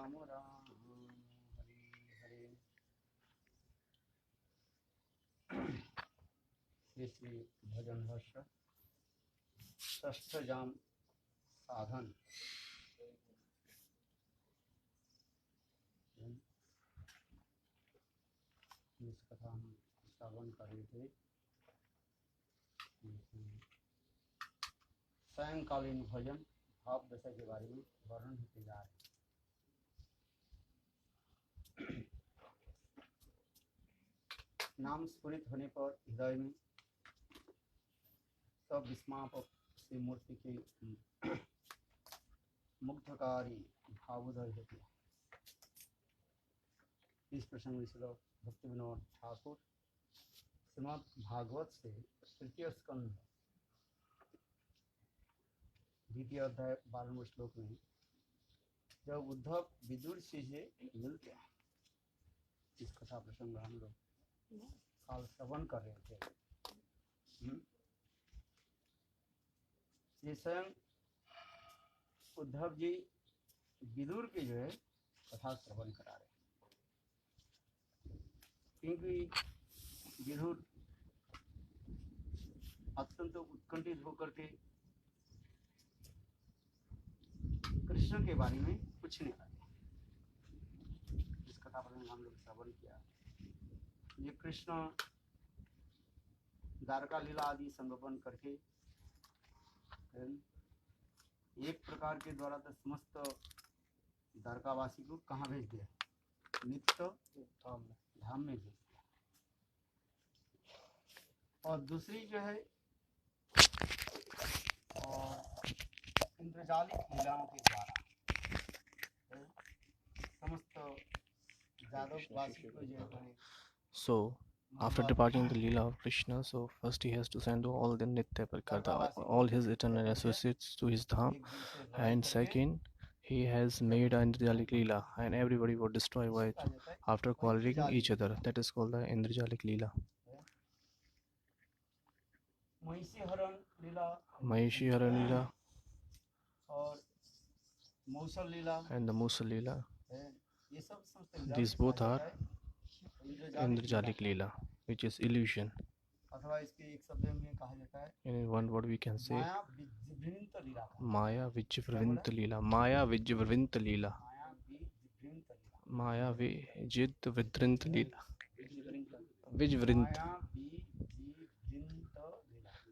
राम राम हरे हरे। श्री श्री भजन हर्ष षष्ठ जाम साधन। इस कथा हम श्रवण कर रहे थे। सायंकालीन भजन भाव दशा के बारे में वर्णन होते जा रहे हैं। नाम स्फुरित होने पर हृदय में सब विस्मापक से मूर्ति के मुग्धकारी भावोदय होते हैं। इस प्रसंग में श्रील भक्ति विनोद ठाकुर श्रीमद् भागवत से तृतीय स्कंध द्वितीय अध्याय 12वें श्लोक में जब उद्धव विदुर से मिलते हैं, इस कथा प्रसंग हम लोग काल श्रवण कर रहे थे। ये स्वयं उद्धव जी विदुर के जो है कथा श्रवण करा रहे हैं, क्योंकि विदुर अत्यंत उत्कंठित होकर के कृष्ण के बारे में पूछने लगे। इस कथा पर हम लोग श्रवण किया। ये कृष्ण द्वारका लीला आदि संगोपन करके एक प्रकार के द्वारा तो समस्त द्वारकावासी को कहाँ भेज दिया? नित्य धाम में भेज दिया। और दूसरी जो है इंद्रजालिक लीलाओं के द्वारा समस्त जादववासी को जो है। So, after departing the Leela of Krishna, so first he has to send all the Nitya Prakarta, all his eternal associates to his dham, and second, he has made an Indrajalik Leela, and everybody would destroy by it after quarreling each other. That is called the Indrajalik Leela. Mahishi Haran Leela and the Musal Leela. These both are Indrajalik Leela, which is illusion. In one word we can say Maya Vijvrvinta Leela. Maya Vijvrvinta Leela. Maya Vijvrvinta Leela. Vijvrvinta.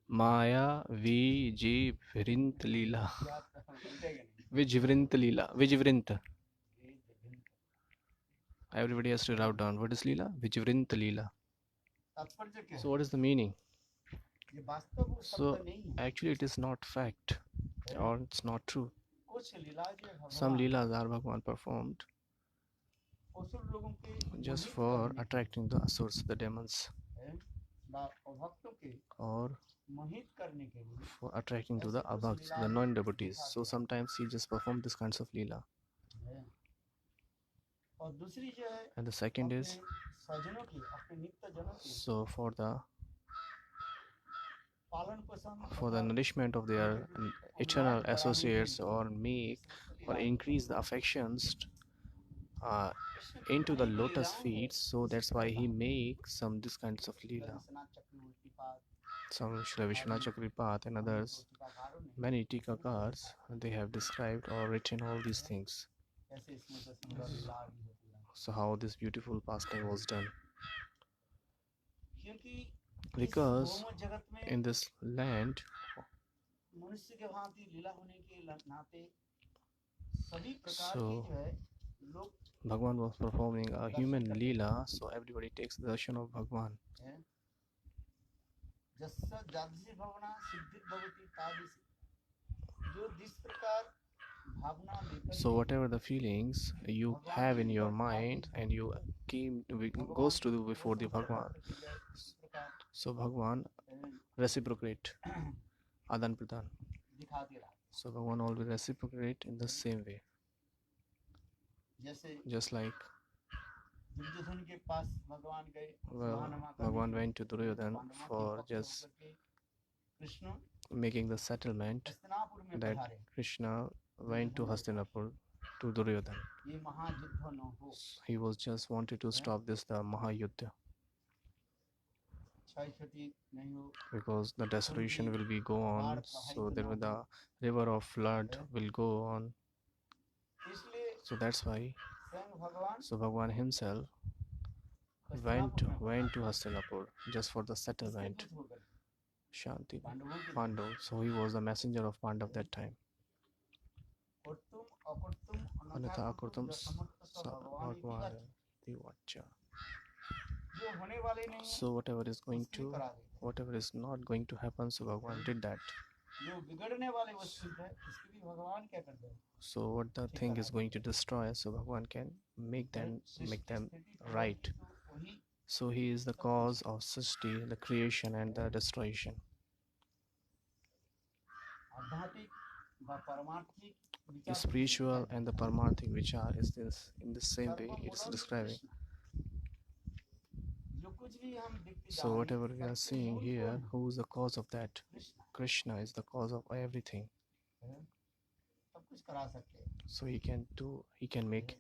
Maya Vijvrvinta Leela. Vijvrvinta Leela. Vijvrvinta. Everybody has to write down what is Leela? Vijvrvinta Leela. So what is the meaning? So actually it is not fact, or it's not true. Some Leelas are Bhagwan performed just for attracting the asurs, the demons, or for attracting to the abhaks, the non-devotees. So sometimes he just performed this kinds of Leela. And the second is, so for the nourishment of their eternal associates, or make or increase the affections into the lotus feet. So that's why he makes some this kinds of Leela. Some Srila Vishwanath Chakravarti and others, many Tikakars, they have described or written all these things. So how this beautiful pastime was done. Because in this land, so Bhagwan was performing a human Leela, so everybody takes the darshan of Bhagwan. So whatever the feelings you have in your mind and you goes to before the Bhagwan, so Bhagwan reciprocate, Adan Pradan. So Bhagwan always reciprocate in the same way. Just like Bhagwan went to Duryodhan for just making the settlement that Krishna went to Hastinapur to Duryodhan. ये महायुद्ध न हो, He was just wanted to stop this the Mahayuddha क्षय क्षति नहीं हो, because the desolation will be go on. So there will the river of flood will go on. इसलिए So that's why स्वयं भगवान so Bhagwan himself went to Hastinapur just for the settlement. दूत होकर Shanti पांडवों के Pandav. So he was the messenger of Pandav that time. कर्तुम अकर्तुम Anatha अनथा Akurtam कर्तुम समर्थ स भगवान इति Bhagwan जाति। Devacha. जो होने वाले नहीं है So whatever is going उसकी to, करा देते हैं। whatever is not going to happen, so Bhagwan did that. जो बिगड़ने वाले वस्तु है उसकी भी भगवान क्या करते हैं, So what the thing is going to destroy, so Bhagwan can make them right. तो वही So he is the cause of Srishti, the creation and the destruction. आध्यात्मिक व पारमार्थिक विचार Spiritual and the Paramarthic Vichar is this in the same way it's describing. जो कुछ भी हम देखते जा So रहे हैं, whatever we are सबके seeing मूल here, कौन है? who is the cause of that? Krishna Krishna is the cause of everything. है, सब कुछ करा सकते हैं। So he can make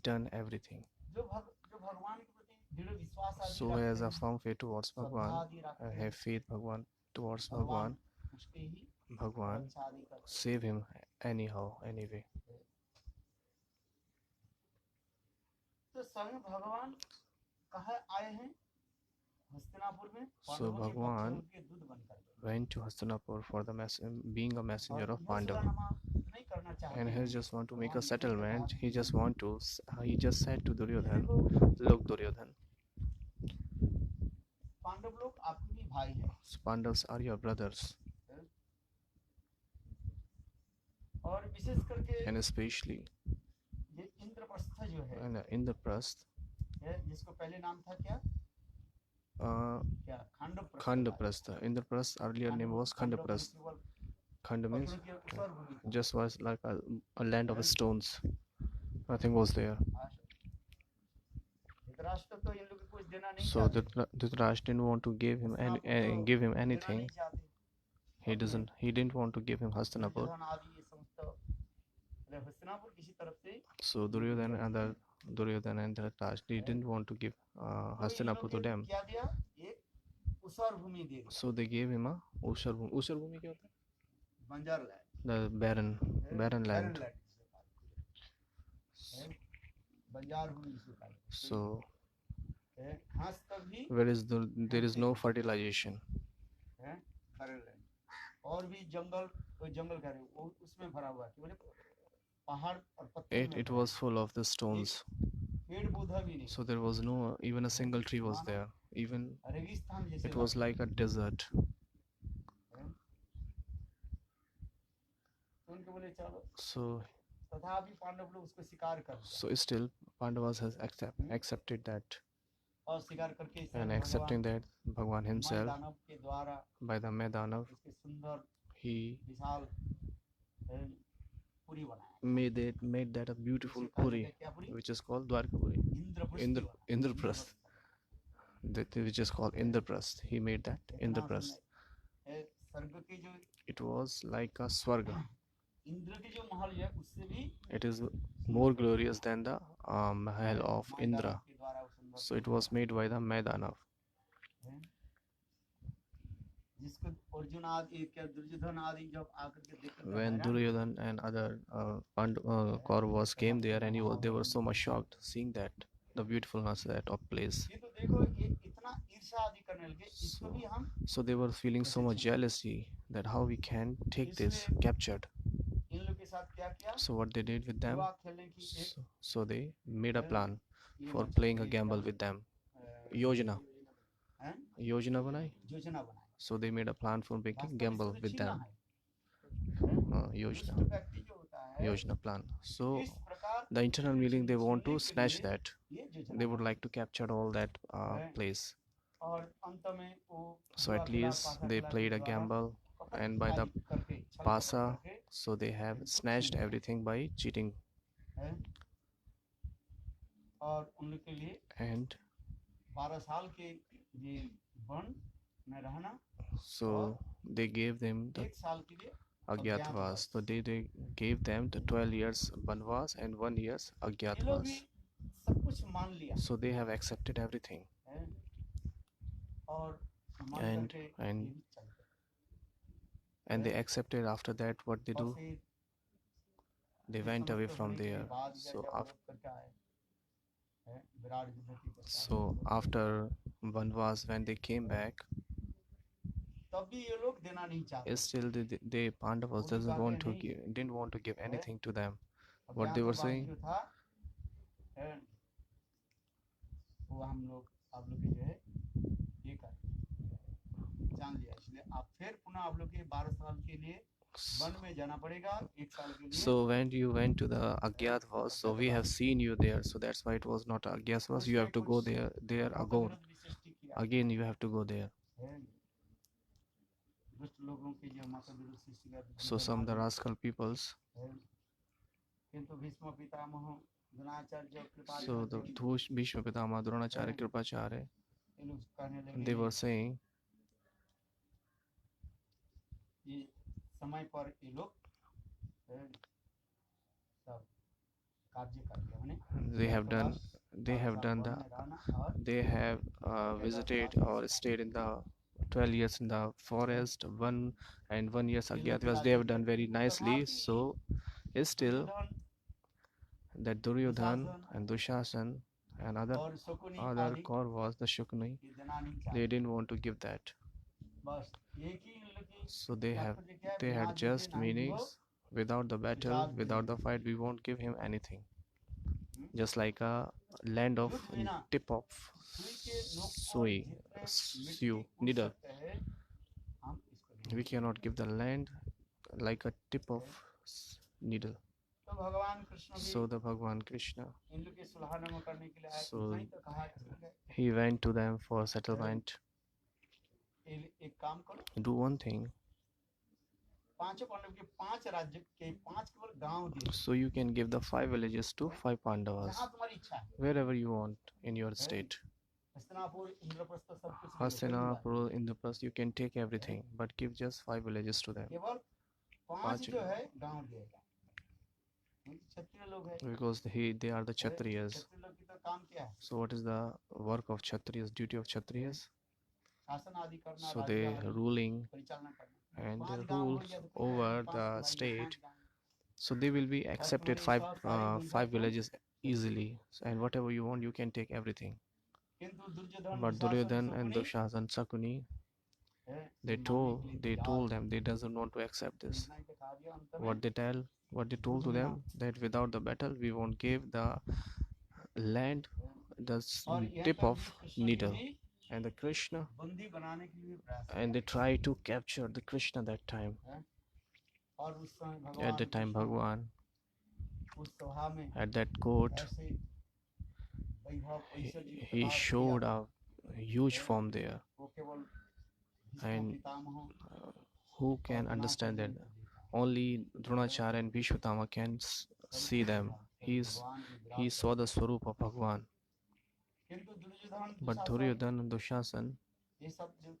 done everything. जो भगवान के प्रति दृढ़ विश्वास आदि So he has रखते a हैं, firm faith towards श्रद्धा Bhagwan, आदि रखते हैं, have faith Bhagwan towards भगवान Bhagwan, उसके ही Bhagwan रक्षा आदि करते हैं। save him anyhow, anyway. तो स्वयं भगवान कहाँ आए हैं, हस्तिनापुर में So पांडवों के पक्ष Bhagwan में उनके दूत बनकर के। went to Hastinapur for the being a messenger और of यह Pandav. सुरानामा नहीं करना चाहते And he हैं। just want to make a भगवान ने settlement. कहा, He just said to Duryodhan, देखो look Duryodhan, पांडव लोग आपके भी भाई हैं, Pandavas are your brothers, और विशेष करके and especially ये इंद्रप्रस्थ जो है, and Indraprasth, जिसको पहले नाम था क्या क्या Khandavprastha, Khandaprastha. Indraprasth earlier name was Khandaprasth. केवल Khanda means पत्थरों की ऊसर भूमि था। just was like a land of stones. Nothing was there. Dhritarashtra तो इन लोग को कुछ देना नहीं So चाहते, Dhritarashtra didn't want to give him give him देना anything. नहीं चाहते। He didn't want to give him Hastinapur. Duryodhan आदि ये समस्त मतलब हस्तिनापुर किसी तरफ से So Duryodhana and Dhritarashtra didn't want to give Hastinapur to them. क्या दिया, एक ऊसर भूमि दे दिया, So they gave him a Ushar Bhumi. Ushar Bhumi क्या होता है? बंजर लैंड, The barren land. बंजार भूमि जिसे कहते हैं। So घास तक भी there is no fertilization. है barren land, और भी जंगल, कोई जंगल कह रहे हैं, वो उसमें भरा हुआ है, बोले पहाड़ और पत्थर It was full of the stones. पेड़ पौधा भी नहीं, So there was no even a single tree was there. Even रेगिस्तान जैसे it was like a desert. तो उनको बोले चलो, So तथापि पांडव लोग उसको स्वीकार कर लिया, so still Pandavas has accepted that, और स्वीकार करके and accepting that Bhagwan himself दानव के द्वारा by the Medanav उसके सुंदर he विशाल पुरी बनाया, made that a beautiful उसे कहा puri जाता है क्या Puri, which is called Dwarkapuri. Indraprasth, which is called Indraprasth. He made that Indraprasth. स्वर्ग के जो It was like a Swarga. Indra के जो महल है उससे भी It is more glorious than the Mahal of Indra. के द्वारा वो सुंदर So it was made by the Medanav. है, जिसको अर्जुन आदि क्या दुर्योधन आदि जब आकर के देखते हैं, When Duryodhan and other Kauravas came there, and they were so much shocked seeing that the beautifulness that of place. ये तो देखो ये इतना ईर्ष्या आदि करने लगे, इसको भी हम So they were feeling so much jealousy that how we can take this captured. इन लोग के साथ क्या किया, So what they did with them, जुआ खेलने की एक so they made a plan ये for मतलब playing a एक gamble with them. Yojana हैं, बनाई. योजना बनाई, So they made a plan for making वास्तव में gamble इसको with छीनना them. है, Yojana दुष्ट व्यक्ति जो होता है, Yojana plan. So इस प्रकार the internal meaning they want to snatch लिए that. ये योजना They would like to capture all that place. और अंत में वो So जुआ at खेला, least पासा they खेला के played a द्वारा gamble, कपट and by the आदि करके, छल कपट Pasa, करके, so they have snatched everything by cheating. है, और उन लोग के लिए And 12 साल के ये वन में रहना, so they gave them the एक साल के लिए Agyatavas. So they gave them the 12 years Banvas and 1 years ये लोग भी Agyatavas. सब कुछ मान लिया So they have accepted everything, है और मान and करके ये and भी चल गए and they accepted. After that, what they और do? फिर They ये went away समस्त from होने के there. बाद या So जब after लोग करके आए है विराट युद्ध के पश्चात so after Banvas, when they came back, तब भी ये लोग देना नहीं चाहते still the Pandavas वो भी doesn't कहते want to नहीं give, didn't want to give है anything to them. What they were अज्ञातवास saying? जो था है वो हम लोग आप लोग के जो है ये कर जान लिया इसलिए आप फिर पुनः आप लोग के 12 साल के लिए वन में जाना पड़ेगा 1 साल के लिए So when you went to the Agyatavas, so we have seen you there. So that's why it was not Agyatavas. You have to go there again. मतविरोध भी सृष्टि किया Again, you have to go there. है दुष्ट लोगों के जो मतविरोध सृष्टि किया So some of the rascal peoples. है किंतु भीष्म पितामह द्रोणाचार्य कृपा So the Bhishma Pitama, Dronacharya, Kripacharya, ये लोग कहने they लगे were saying, ये समय पर ये लोग है, सब कार्य कर दिया उन्हें they have done they have visited or stayed in the 12 years in the forest, 1 years Agyatavas. They have done very nicely. So still that Duryodhan and Dushasan and other और शकुनी other आदि Kauravas, the Shukni, ये देना नहीं they चाहते didn't want to give that. बस एक ही इन लोग की So they तात्पर्य क्या है had बिना युद्ध just नहीं meanings. हो Without the battle, without the fight, we won't give him anything. Just like a land of युद्ध बिना tip of सुई के नोक पर sui, जितने मिट्टी sew, उड़ needle. सकते हैं हम इसको We cannot give the land like a tip of needle. तो भगवान कृष्ण भी So the Bhagwan Krishna, इन लोग के सुलह करने के लिए आए So- वहीं तो कहा ठीक है he went to them for settlement. एक काम करो Do one thing, पांचों पांडव के 5 राज्य के 5 केवल गांव दिए so you can give the 5 villages to 5 Pandavas, जहां तुम्हारी इच्छा है wherever you want in your state. Hastinapur Indraprastha सब कुछ ले लो, कोई नहीं बात। Hastinapur, Indraprastha, you can take everything, but give just 5 villages to them. केवल 5 पांच जो है गांव दिएगा क्षत्रिय लोग हैं Because they are the Kshatriyas. क्षत्रिय लोग की तो काम क्या है So what is the work of Kshatriyas, duty of Kshatriyas? शासन आदि करना So they राज्य आदि ruling परिचालना करना and 5 they गांव हो rules गया तो फिर over 5 the भाई, state. 5 गांव। So they will be accepted तुम्हारी इच्छा सारी 5 मिल villages easily. And whatever you want, you can take everything. किंतु Duryodhan But Duryodhan and Dushasan, Sakuni, है, they मानने told के लिए they तैयार told थे। them they doesn't want to accept this. नहीं तो कहा दिया अंत में, What they told to them, that without the battle we won't give the land, the और यहाँ tip तक of भी कृष्ण needle. भी And the Krishna, बंदी बनाने के लिए प्रयास and they try to capture the Krishna that time. किया। और उस समय At भगवान that time, कृष्ण Bhagwan, उस सभा में at that court, ऐसे वैभव ऐश्वर्य he प्रताप showed किया, a huge form there. वो केवल Bhishma And Pitamah who can understand that? Only Dronacharya and Bhishmatama can see them. He saw the Swarup of Bhagwan. किंतु Duryodhan But Dushasan Duryodhan and Dushasan, ये सब जो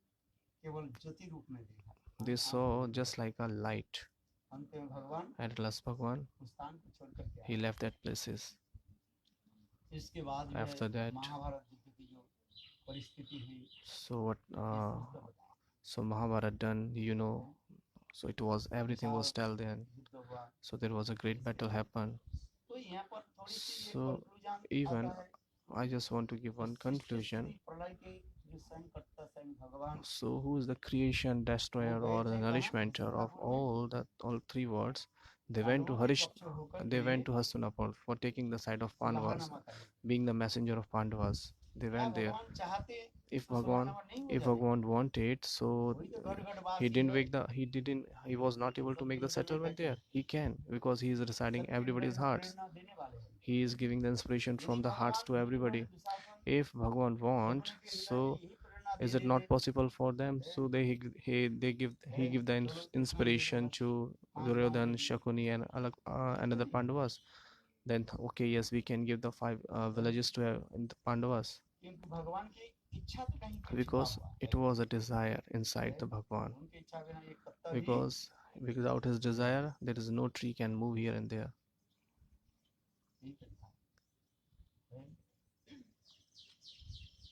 केवल ज्योति रूप में देखा, they saw just like a light. अंत में भगवान And at last Bhagwan, उस स्थान को छोड़ कर गया। he left that places. इसके बाद जो After है that, महाभारत युद्ध की जो परिस्थिति हुई so what? ये सब तो बताया। So Mahabharata done, you know. So it was everything was still then. युद्ध हुआ। So there was a great battle happened. तो यहाँ पर थोड़ी सी So, एक conclusion even आता है। I just want to give one conclusion. प्रलय के जो संकर्ता स्वयं भगवान So who is the creation, destroyer, or the nourishmenter of all 3 words? They went to Hastinapur for taking the side of Pandavas, being the messenger of Pandavas. They went there. भगवान चाहते If तो Bhagwan, सुलहनामा नहीं हो if जाते। Bhagwan wanted, so वही तो गढ़ he वासी didn't है। make the he was not able to make the settlement there. He can, because he is residing everybody's hearts. प्रेरणा देने वाले हैं। He is giving the inspiration from the hearts to everybody. If Bhagwan want, so is it not possible for them? So he give the inspiration to Duryodhan, Shakuni, and another Pandavas. Then okay, yes, we can give the 5 villages to the Pandavas, क्योंकि भगवान की इच्छा तो कहीं पे because छिपा हुआ है। it was a desire inside the Bhagwan. उनकी इच्छा बिना ये कर्तव्य Because Without his desire, there is no tree can move here and there. यही तो था।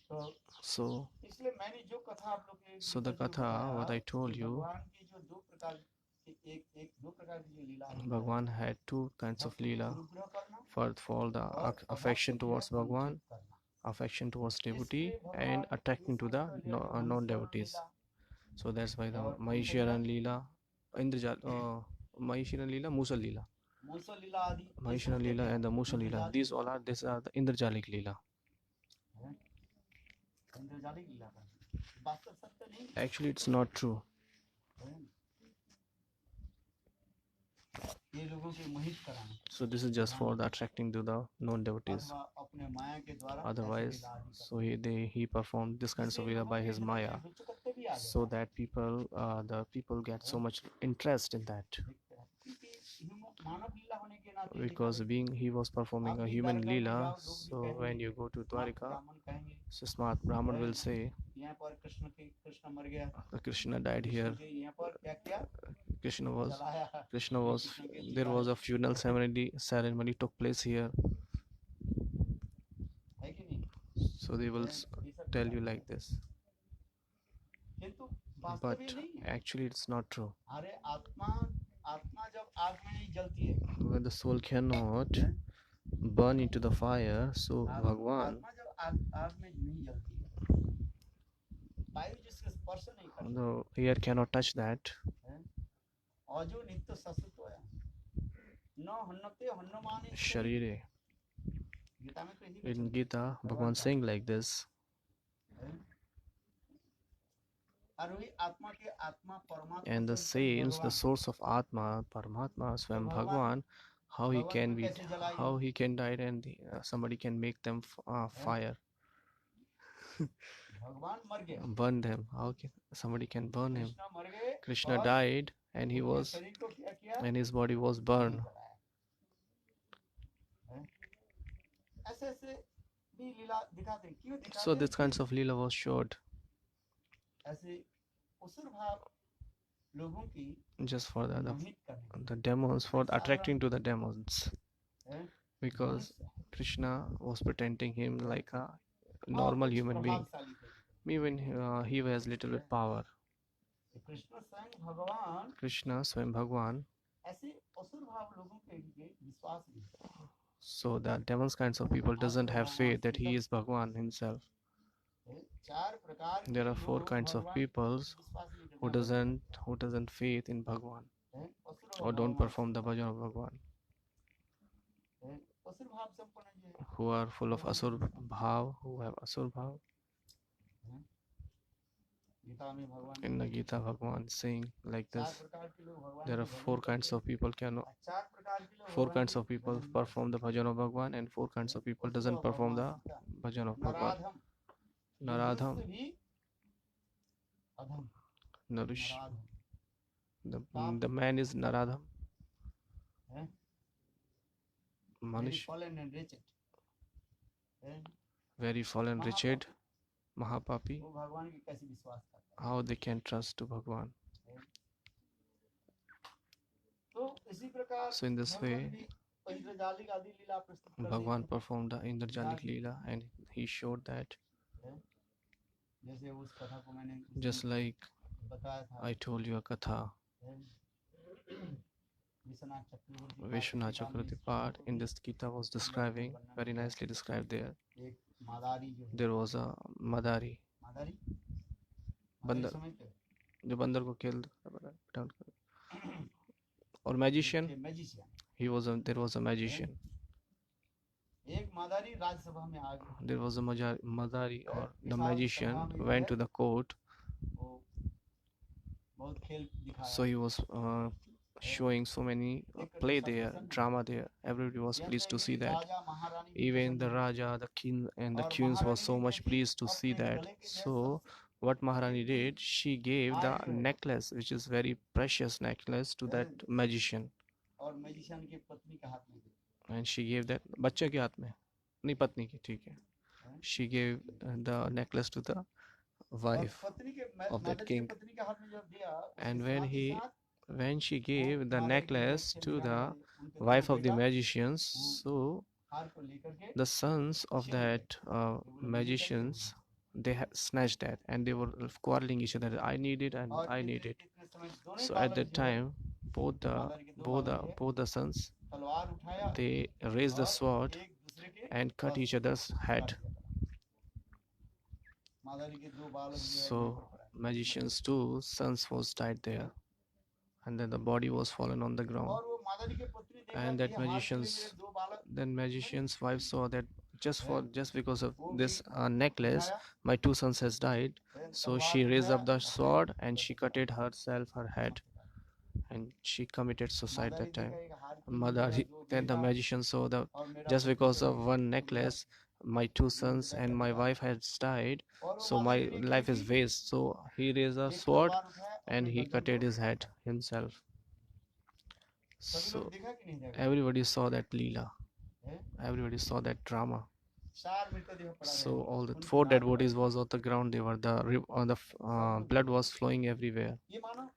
तो So, इसलिए मैंने जो कथा आप लोग के so the बीच में जो katha, बताया, what I told कि you, भगवान की जो दो प्रकार की दो प्रकार की जो लीला है, Bhagwan had two kinds of भक्त को leela. गुरुग्रह करना For the और affection अभक्त जो है towards Bhagwan, परिच्छेद करना। affection towards devotee, इसलिए and भगवान ये attracting to the समस्त जो non-devotees. Leela So that's why the और कौन सा Mahisharan Leela, Mahisharan Leela, Musal Leela, मूसल लीला आदि ये सब Mahisharan क्या Leela क्या and the Musal Leela. इंद्रजालिक These all are the Indrajalik Leela. है, इंद्रजालिक लीला का वास्तव सत्य नहीं Actually, it's not true. है। ये लोगों के मोहित कराना So this is just for the attracting to the non-devotees. अथवा अपने माया के द्वारा ऐसी Otherwise, लीला आदि so he performed this kinds of इससे leela लोगों by के his हृदय में maya, रुचकत्व भी आ so जाता है। that the people get so much interest in that. देखते हैं। क्योंकि मानव लीला होने के नाते देखा Because जाए, being he was performing आप a भी human द्वारका में leela, जाओ, लोग भी so कहेंगे, when you go to smart Dwarika, ब्राह्मण कहेंगे, so smart Brahman will say, यहाँ पर कृष्ण मर गया, Krishna died कृष्ण here. जी यहाँ पर क्या किया, Krishna was जलाया, Krishna ये was कृष्ण की there लीला was है, a funeral ceremony took place here. है कि नहीं? So they will ये सब tell लीला you है। like this. किंतु वास्तव But ये नहीं है। actually it's not true. अरे आत्मा जब आग में नहीं जलती है, When the soul cannot burn into the fire, so Bhagwan, आत्मा जब आग में नहीं जलती है, वायु जिसके स्पर्श नहीं करती the air cannot touch that. है, और जो नित्य ससुतो है, न हन्नते हन्नमाने Sharire. गीता में तो यही In वचन Gita, भगवान Bhagwan का saying like this. है। और वही आत्मा के आत्मा परमात्मा And the स्वयं saints, the भगवान, source of Atma, Paramatma, Swam भगवान Bhagwan, how he भगवान can को be, कैसे जलाएंगे, how he can die and somebody can make them fire, भगवान मर गए, burn them. How can somebody can burn him? Krishna मर गए Krishna और died and he उनके was, शरीर को क्या किया, and his body was नहीं burned. जलाया है। ऐसे ऐसे भी लीला दिखाते हैं, क्यों दिखाते So हैं this kinds of leela was showed ऐसे असुर भाव लोगों की just for मोहित करने the demons, for attracting to the demons, हैं, because मनुष्य है। Krishna was pretending him like a और normal कुछ human being. प्रभावशाली थे। Even he has little bit power. Krishna स्वयं भगवान Krishna, Swam Bhagwan. ऐसे असुर भाव लोगों के लिए विश्वास नहीं है। So the demons kinds of people doesn't have faith that he is Bhagwan himself. चार प्रकार के There are four लोग kinds of भगवान peoples विश्वास नहीं who करते, doesn't faith in Bhagwan हैं, असुर or don't भाव perform the bhajan of Bhagwan, हैं, असुर भाव संपन्न जो है, who are full of asur bhav, who have asur bhav. हैं। गीता में भगवान In the Gita, Bhagwan is saying like चार this. प्रकार के लोग भगवान There के are भजन four करते kinds हैं, of people और चार प्रकार के लोग four भगवान kinds के of people भजन नहीं perform the bhajan of Bhagwan, and four kinds of people करते। doesn't perform the भगवान Sita, bhajan of Bhagwan. नराधम, Naradham, मनुष्य भी अधम, Narush, नराधम, the man is Naradham, हैं, very Manish, fallen and wretched, हैं, very fallen, wretched, Mahapapi. वो भगवान की कैसे विश्वास करता How they can trust to Bhagwan? है। तो इसी प्रकार So in this भगवान way, भी इंद्रजालिक आदि लीला प्रस्तुत करते Bhagwan हैं, performed the Indrajalik Leela, and he showed that, जैसे उस कथा को मैंने just like बताया था, I told you a katha, Vishwanath Chakraborty Vishwanath Chakravarti part in this Gita was describing, very nicely described there. एक मादारी जो है, There was a Madari, मादारी बंदर, समझते हो? जो बंदर को खेल down और magician, magician, there was a magician. एक मादारी राज्यसभा में आ गई, There was a Madari, or the magician went to the court. वो बहुत खेल दिखाया, So he was showing so many play there, drama there. Everybody was pleased to see that. राजा महारानी Even the Raja, the king, and the queens was so much pleased to see that. So what Maharani did, she gave the necklace, which is very precious necklace, to that magician, और magician की पत्नी के हाथ में दी, and she gave that बच्चे के हाथ में, नहीं पत्नी की, ठीक है. She gave the necklace to the wife पत्नी के of that मादारी king. की पत्नी के हाथ में जब दिया, And when he when she gave the माता जी के necklace खेल to दिखाने the वाले उनके दो wife of the बेटा magicians, so हार को लेकर के the sons of छिप गए that तो बोले मुझे चाहिए magicians, they snatched that and they were quarreling each other. I need it and और I इतने need it. इतने समय दोनों ही So at बालक that जो है time, both the माता जी के दो both the बालक थे both the sons, तलवार उठाया they raised the और sword एक दूसरे के and cut बस each other's head. काट दिया माता जी के दो बालक जो है So वहीं पर पड़ा magicians two sons was died there, and then the body was fallen on the ground. और वो माता जी के पुत्री देखा And कि that ये हार के लिए magician's मेरे दो बालक then magician's wife saw that just because of वो भी this necklace, उठाया my two sons has died. So तलवार she raised उठाया up the अपने sword and गले she से cut काट it herself, her head, and she committed suicide माता जी that time. देखा एक हार के लिए Mother, मेरा दो then the बेटा magician saw that और मेरा just पति because करके of one मेरा necklace, my two sons and my wife has died, और वो so माता my जी ने क्या life is की waste. So he raised a एक sword तलवार उठाया and अपने he गर्दन cutted को his head himself. सभी लोग So देखा कि नहीं देखा everybody saw that Leela, हैं? everybody saw that drama. चार मृतदेह पड़ा So रहे all the खून की four धार dead बह bodies रही was on the ground. They were the blood was flowing everywhere. ये मानो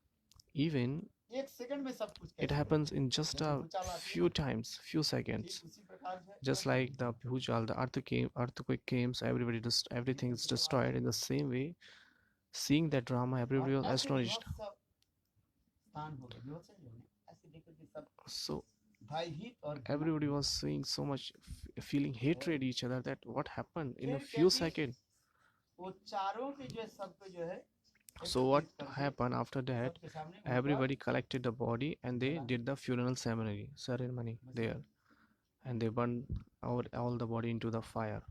Even एक सेकंड में सब कुछ it कैसे happens in just जैसे a भूचाल आती है few ना times, few ठीक seconds. उसी प्रकार से Just like the Bhujal, the earthquake came, so everything is destroyed. In the same way, seeing that drama, everybody और was ऐसे astonished. विभत्स स्थान हो गए विभत्स नहीं होने ऐसे देखकर कि सब So भयभीत और everybody was seeing so much, feeling hatred each other. That what happened in a फिर few क्या कि seconds. वो चारों के जो है सबको जो है So what एकत्रित करके happened after that? सबके सामने उनका Everybody collected the body and they जला did the funeral ceremony there, and they burned all the body into the fire.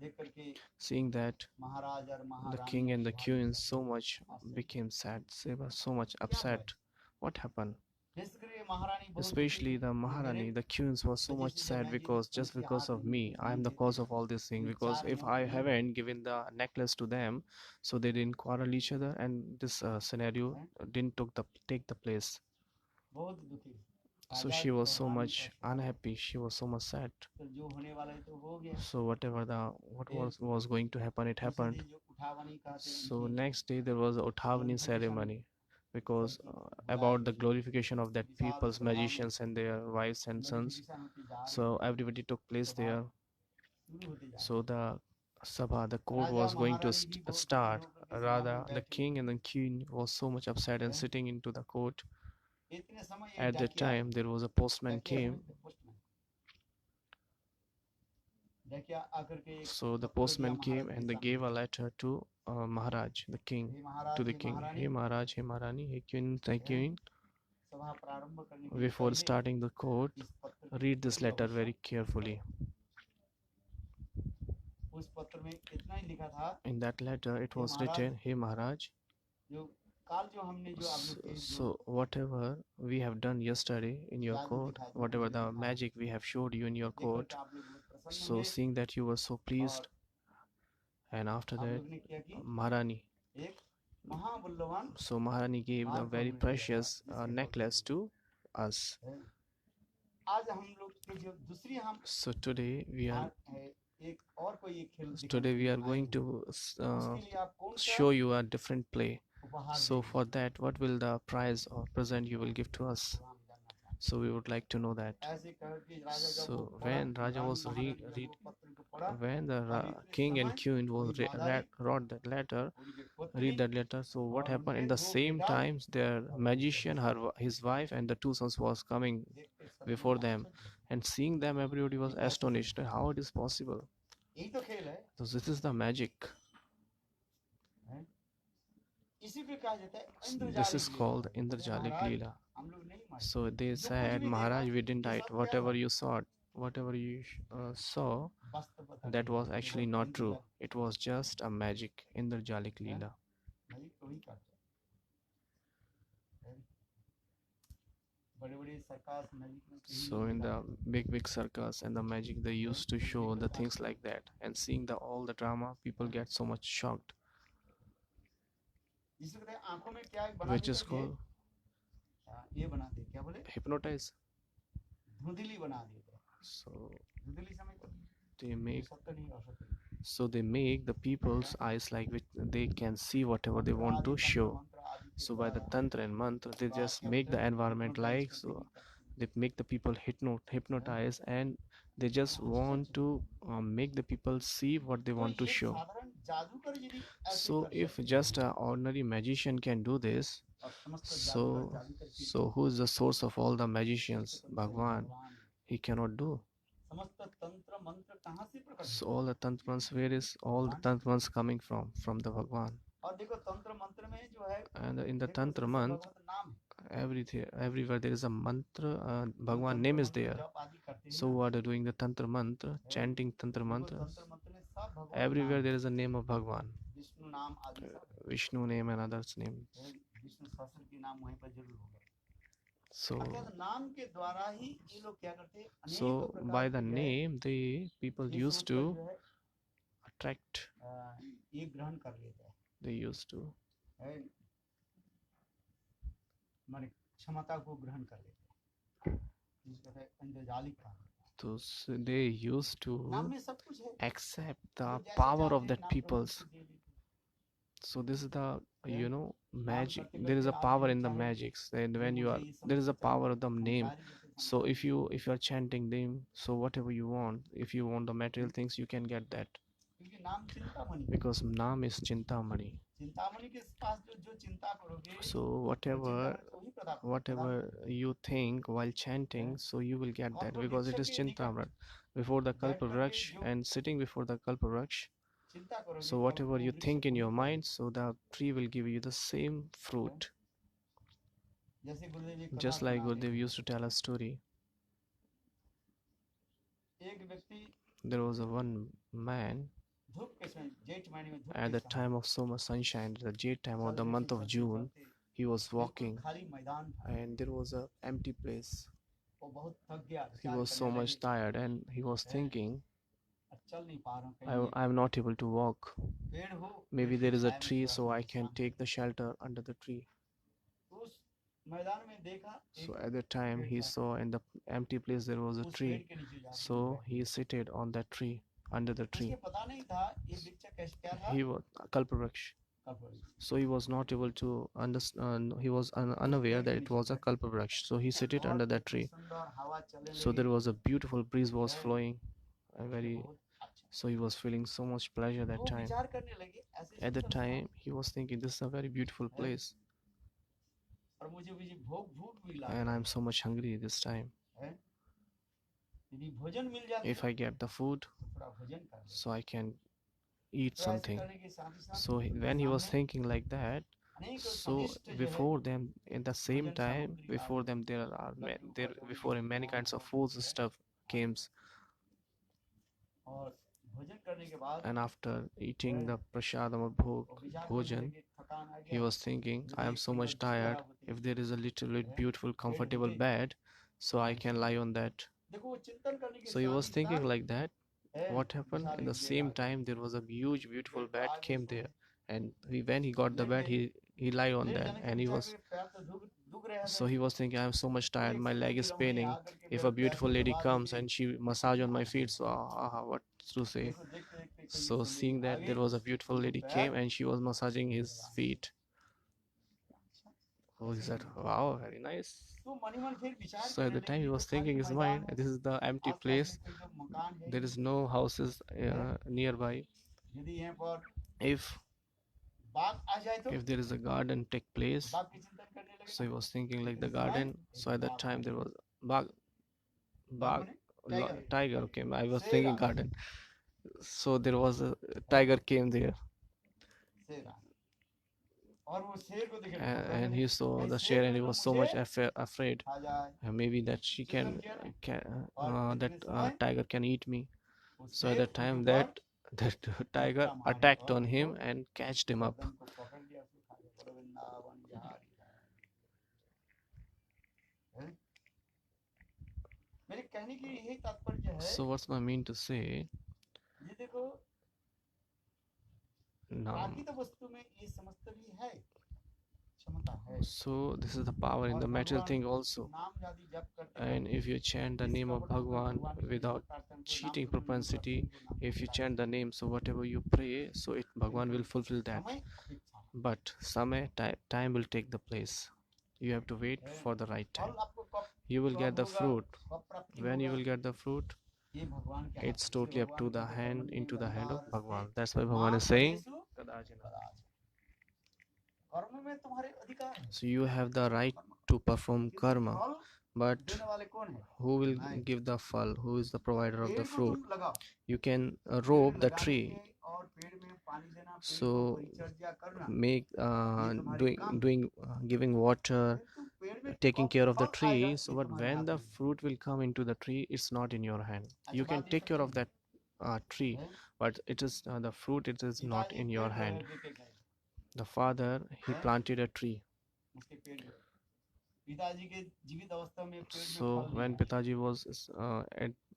देख करके Seeing that, महाराज और the महारानी king और and the सुहागन queen सब so much आश्चर्य became sad. They were so much क्या हुआ upset. What happened? विशेष करके महारानी बहुत दुखी Especially थी the कि मेरे Maharani, the queens were so वजह much से जब sad मैं because जिन just उनके because हाथ of में me, मुकुट I am नहीं the देते cause of all these things. ये Because चार if मुकुट I नहीं haven't given the necklace to them, so they didn't quarrel each other, and this scenario हैं, didn't take the place. बहुत दुखी So राजा she was और so रानी much और सुहागन unhappy. She was so much sad. तो जो होने वाला है तो हो गया So whatever what फिर was going to happen, it दूसरे happened. दिन जो उठावनी कहते हैं So उनकी next day there was a Uthavani ceremony, because सबकी about बुलाई the गई glorification of that Vishal people's सभा में magicians and their wives and sons. Glorification होती जा रही So everybody took place सभा there. शुरू होती जा So the sabha, the court Raja was going to महारानी भी बहुत दुखी start. होकर के सभा Rather, में the बैठे king and the queen was so much upset and हैं। sitting into the court. इतने समय एक At that डाकिया time, there was a postman डाकिया came. समझते पोस्टमैन डाकिया आकर के एक So the पत्र दिया postman महाराज came के and they सामने gave a letter to Maharaj, the king, hey Maharaj to the hey king. महारानी Hey Maharaj, hey Maharani, hey queen, thank हैं, queen. सभा प्रारंभ करने के लिए Before पहले starting the court, इस पत्र की read this पूरी letter अवस्था very carefully. उस पत्र में इतना ही लिखा था In that letter, it hey was Maharaj written, Hey Maharaj, जो काल जो हमने जो आप लोग के जो so whatever we have done yesterday in your जादू court, दिखाया जो whatever मंत्र the दिखाया magic we have showed you in your देख करके court, आप लोग बहुत प्रसन्न so हुए seeing that you were so pleased, और and after आप that, लोग ने किया कि Maharani, एक महामूल्यवान so Maharani gave the हार को very हमने दिया था precious जिसके बदले necklace to us. में आज हम लोग के जो दूसरी हम So today we are एक और कोई एक खेल दिखाने today के we लिए are आए going हैं to उसके लिए आप कौन सा show you a different play. उपहार So देंगे for that, what will the prize or present you will give to us? तो हम जानना चाहते हैं So we would like to know that. ऐसे कह के राजा जब So वो पढ़ा when Raja रानी was महारानी जब वो पत्र को पढ़ा when the और इतने king and समय queen was कोई बाधा आई wrote that letter, उनकी read पुत्री that letter. So what और happened? In उनके the दो same बेटा times, their और magician, his wife, and the two sons was coming देख के सब before लोग them, आश्चर्य and seeing them, everybody was ये कैसे astonished. संभव How it is possible? यही तो खेल है So this is the magic. हैं? इसी पे कहा जाता है This इंद्रजालिक is लीला called अरे Indrajalik महाराज Leela. हम लोग नहीं मारे So they जो कुछ said, भी देखा Maharaj, we didn't ये die. सब क्या Whatever था you saw, whatever you saw, वास्तवता that नहीं was ये actually वो not true. इंद्रजालिक It was just a magic, Indrajalik हैं? Leela. नहीं तो ही करते हैं बड़े बड़े सरकार मैजिक में तो यही So लोग in the दिखाते big circus and the magic, they हैं used to वो show देखकर the बात things like that. And seeing all the drama, people get so much shocked, जिसे कहते हैं आंखों में क्या बना which is देते हैं called ये बना दे क्या बोले hypnotize. धुंधली बना देते हैं So धुंधली समझते हैं they ये make सत्य नहीं असत्य नहीं so they make the people's eyes like which they can see whatever they मंत्र want आदि to तंत्र show. मंत्र आदि So by the tantra and mantra, they just make the environment like, so they make the people hypnotize, and they just want to make the people see what they तो want to एक show. साधारण जादूगर यदि ऐसे So कर if सकते just हैं an ordinary magician can do this, और समस्त जादूगर so जादू करके so who is the source of all the ये magicians? तो Bhagwan. भगवान He cannot do. समस्त तंत्र मंत्र कहाँ से प्रकट So होते all the tantrams, where is all the tantrams coming from? From the Bhagwan. हैं? और देखो तंत्र मंत्र में जो है And in the देखो tantra उसमें सब mantra, भगवत नाम है everything, everywhere there is a mantra. जो Bhagwan तंत्र name is मंत्र there. जप आदि करते हैं So ना who are they doing the tantra mantra, chanting tantra देखो mantras? तंत्र मंत्र में सब भगवत Everywhere नाम there is a name of Bhagwan, Vishnu नाम आदि सब Vishnu name and others name. Vishnu सहस्त्र की नाम वहीं पर जरूर होगा So अर्थात नाम के द्वारा ही ये लोग क्या करते हैं अनेक so प्रकार by के the जो है name, the people ये used समझकर to जो है attract. ये ग्रहण कर लेता They used to. है हमारी क्षमता को ग्रहण कर लेते हैं जिसको है इंद्रजालिक कहा जाता है। So they used नाम to में सब कुछ है accept जो the जैसे power चाहते of हैं that नाम प्रभु people's. को दे देते हैं। So this is the नाम magic. करते There is करते a आप power यही in the चाहें magics. And कि when you मुझे are, ये there is a समस्त power of the name. संसारी जैसे So संसार if you are chanting name, so whatever you want, if you want the material things, you can get that, क्योंकि नाम चिंतामणि है। because naam is Chintamani. Chintamani के पास जो जो चिंता करोगे So वो whatever चिंतामणि को ही प्रदान whatever you think while chanting, so you will get that, because it is Chintamani. Before the Kalpavraksh and sitting before the Kalpavraksh, चिंता करोगे so तब whatever वो you वृक्ष think in fool your फलेगा। mind, so the tree will give you the same fruit. जैसे गुरुदेव जी कथा Just like सुनाते Gurudev हैं, used to tell a story. एक व्यक्ति There was a one man धूप के समय जेठ महीने में धूप at के the समय time of so much sunshine, the Jade time or चल the रहे month थे, of चलते June, चलते he was बिल्कुल walking खाली मैदान था। and there was a empty place. वो बहुत थक गया He विचार was so करने much लगे tired and he was thinking, अब चल नहीं पा रहा हूँ कहीं I am not able to walk. पेड़ हो Maybe पेड़ there की is a छाया में tree, थोड़ा so सा I can विश्राम take the करूं। shelter under the tree. तो उस मैदान में देखा So एक at the time पेड़ he था, saw in the empty place there was a उस पेड़ tree. के नीचे जाके So बैठ he seated on that tree, under the उसके tree. पता नहीं था ये वृक्ष कैसे क्या था He was Kalpavraksh. Kalpavriksha. So he was not able to understand, he was unaware that it was a Kalpavraksh. So he seated बहुत under that tree. सुंदर हवा चलने So लगी there was a beautiful breeze was है, flowing, a तो very, बहुत अच्छा। so he was feeling so much pleasure that वो time. विचार करने लगे ऐसे At the सुंदर स्थान time he was thinking, this is a very beautiful है place और मुझे मुझे भूख भी लग and रही I'm so much hungry this time. है यदि भोजन मिल जाए If I get the food, तो थोड़ा भोजन कर ले। so I can eat तो ऐसे something. करने के साथ ही साथ So when he was thinking like that, अनेक so स्वादिष्ट जो है before them, in the same भोजन time, सामग्री before आदि them there are Laddu there kachori before him many kinds of Mohan foods and है stuff came. और भोजन करने के बाद And after eating है the prashadam or वो विचार करने bhojan, लगे थकान आ he गया was thinking, I यदि am एक so कोई much अच्छी जगह tired. होती If there is a little bit है beautiful, बेड comfortable होते bed, so I हम can so lie on that. देखो वो चिंतन करने के So he साथ was ही thinking साथ like that. है What happened? Vishal In the एक बेड same आ गया time, there was a huge, beautiful bed पर bed आके came सोए there, and when he got the लेट bed, गए he lie on लेट that, जाने के and he विचार was. के पैर तो दुख रहा So था he was thinking, I am so much तो tired, एक my leg सुंदर सी is रमणी paining. आकर के If मेरे a पैर beautiful को lady दबा comes देती and she massage on my feet, so what to say? देखो देखते देखते कहीं So Sundari seeing uh that there गई was a beautiful उनको lady पैर came and she was massaging his दबा feet. Oh, he ऐसे said, ही wow, very nice. तो मनी मन फिर विचार So at करने the time लगे he ये तो was खाली thinking in his मैदान mind, है this is the empty आसपास में place. कोई तो मकान है ही There is नहीं no houses है nearby. यदि यहाँ पर If बाग आ जाए तो there is a garden take place, बाग की चिंतन करने लगे so he was thinking like लेकिन the इस समय garden. So एक at that बाग time आ there गया was bag, बाग bag, माने tiger tiger. Okay, I was शेर thinking आ गया garden. So there was a tiger came there, शेर आ गया और वो शेर को देखे डरने and लगे he saw कहीं the शेर share, को and he देखो was so मुझे much afraid. खा जाए Maybe that she चिंतन can, किया ना और that उतने समय tiger can eat me. वो So at शेर that उनके time ऊपर that tiger डंका मारे attacked और on him उनको and catched him up. गर्दन को पकड़ लिया उसको खा लिया बोले वृंदावन बिहारी है मेरे कहने की यही तात्पर्य है So what's my mean to say? ये देखो Now, प्राकृत वस्तु में ये समस्त भी है क्षमता है so this is the power in और the material भगवान thing also. नाम यदि जप करते And करते if you chant the इस name of कपट में Bhagwan भगवान को without नहीं करते उनको नाम cheating को नहीं propensity, करते उनको नाम if you को chant the name, so whatever you pray, so it Bhagwan will fulfill that. समय अपेक्षा but time will take the place. You have to wait for the right फल time. आपको कब You will get the होगा, fruit. कब प्राप्ति When you होगा, will get the fruit, ये भगवान के हाथ it's में। इसलिए totally up भगवान to the कहते hand, कर्मण्ये into the hand of वाधिकारस्ते Bhagwan. That's why मा Bhagwan is saying, फलेषु "Kadachana." कदाचन। कर्म में तुम्हारे अधिकार है। So you have the right कर्म to perform किंतु karma, फल but देने वाले कौन है? who will मैं। give the fall? Who is the provider of the पेड़ को fruit? तुम लगाओ, You can पेड़ rope the लगाने tree, के और पेड़ में पानी देना, पेड़ को so परिचर्या करना, make ये तुम्हारे काम है। doing giving water, किंतु पेड़ में taking कब care of the फल आएगा, tree. So ये but तुम्हारे when हाथ the में है। fruit will come into the tree, it's not in your hand. अच्छा, You can बात ये take care सच्ची of है। that tree, हैं? but it is the fruit, it is not पिताजी in पेड़ your जो है hand. लेके गए, The father, he हैं? planted a tree. उसके पेड़ जो है, पिताजी के जीवित अवस्था में पेड़ में So फल नहीं when आया। Pitaji was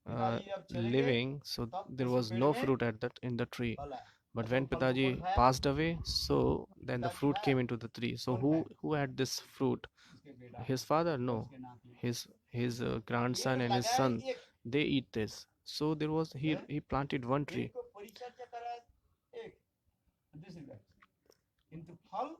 पिताजी जब चले गए, living, so तब there उसी was पेड़ no में fruit at that in the tree. फल आया। But और when तो फल को कौन Pitaji खाया? passed away, so then the पिताजी fruit खाया, came into the tree. So कौन who खाया? had this fruit? उसके बेटा His father? और No. उसके नाती। His grandson पेड़ and his लगाए son, एक, they eat this. So there was हैं? he planted one पेड़ tree. को परिचर्या कराए एक, दूसरी बात, किंतु फल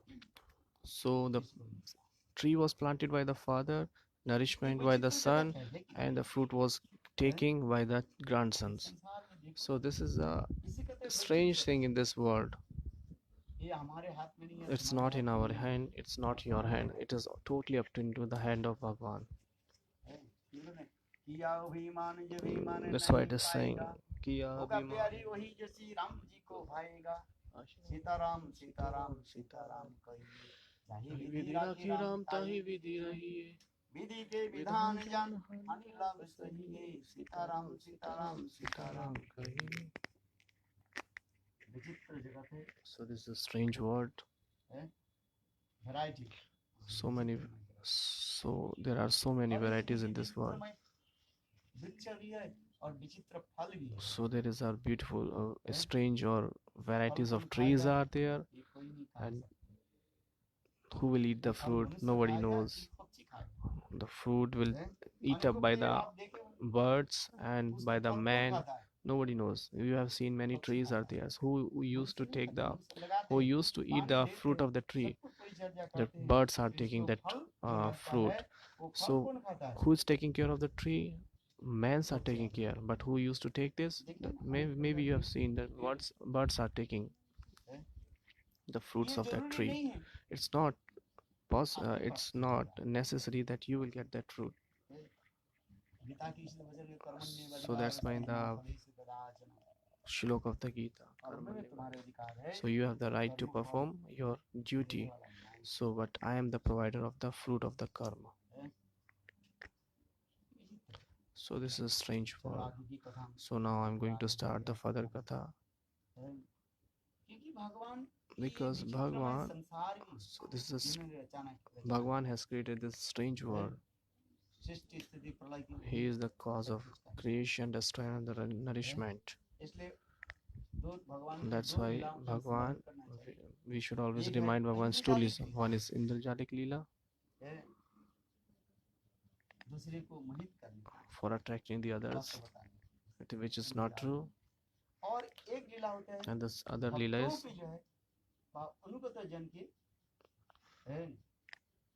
So the किसको मिला? tree was planted by the father, ये nourishment by the विचित्र son, जगत है कि and the fruit was taking by the grandsons. संसार में देखो, So this is a इसी कहते हैं strange विचित्र। thing in this world. ये हमारे हाथ में नहीं है, It's तुम्हारे not हाथ in में our नहीं है, hand, it's not your hand, it is totally up to into the hand of Bhagwan. हैं? बोलो ना, किया अभिमान जो अभिमान That's why it नहीं is saying, पाएगा, Kiya होगा Abhiman. प्यारी वही जो श्री राम जी को भाएगा। सीताराम सीताराम सीताराम कहिए, चाहे विधि राखी राम ताहि विधि रहिए, विधि के विधान जान हानि लाभ सही है। सीताराम सीताराम सीताराम कहिए. विचित्र जगत है, So this is a strange word. Variety. So there are so many varieties in this world. वृक्ष भी है और विचित्र फल भी है। So there is a beautiful, strange or varieties of trees are there, ये कोई नहीं खा and सकता। who will eat the फल fruit? मनुष्य Nobody खाएगा knows. कि पक्षी खाएगा। The fruit will हैं? eat अनेकों up by पेड़ the आप देखे होंगे, birds and उसके by the फल कौन man. खाता है? Nobody knows. You have seen many पक्षी trees are खाता है। there. Who used to मनुष्य नहीं take खाता, the मनुष्य लगाते who हैं, used to eat पानी the देते fruit हैं, of the tree? सब कुछ परिचर्या The करते हैं, birds are फिर taking उसको that फल जो लगता fruit. है, वो फल So कौन खाता है? who is taking care of the tree? Mans are taking care, but who used to take this? Maybe you have seen that birds are taking हैं? the fruits ये of that जरूरी tree. नहीं है। It's not आपके it's पास में not होगा। necessary that you will get that fruit. Gita की इस वचन में कर्मण्य So that's why in the फलेषु कदाचन, Shlok of the Gita, कर्म में तुम्हारे अधिकार है, so you have the right to कर्म फल perform your देने duty. वाला मैं So but I am the provider of the fruit of the karma. हूं। So this is a strange चलो word. आगे की कथा। So now I'm going to start the further katha, क्योंकि भगवान की because विचित्रमय Bhagwan, संसार की so this is जिन्होंने रचना Bhagwan has created this strange world. सृष्टि स्थिति प्रलय की He is the cause of creation, destruction, and the nourishment. इसलिए दो भगवान That's दो why लीलाओं का Bhagwan, स्मरण करना चाहिए। we should always एक है remind Bhagwan's two इंद्रजालिक Leela. One is Indrajalik Leela है, दूसरे को मोहित करने का, for attracting the others, वास्तव बताने which is not true, का। और एक लीला होता है and this other Leela भक्तों is पे जो है अनुगत जन की है,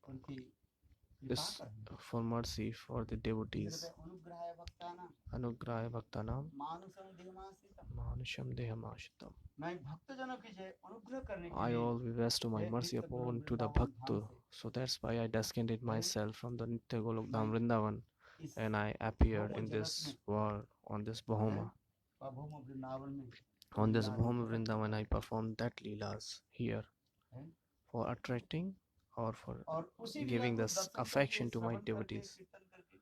उनकी कृपा is करना। for mercy for the devotees. अनुग्रहाय भक्तानां Anugrahaya Bhaktanam मानुषं देहमाश्रितम्। Manusham Dehamashitam. मैं भक्तजनों की जय अनुग्रह करने के I लिए always bestow my mercy upon to the Bhakta. So that's why I descended myself from the Nitya Golok Dham Vrindavan, इस and I appeared in this world on this Bhoma. Bhoom Vrindavan में On this Bhoma Vrindavan, I performed that Leelas here हैं? for attracting or for और उसी लीला giving को this दर्शन करके, affection to my श्रवण करके, devotees. कीर्तन करके,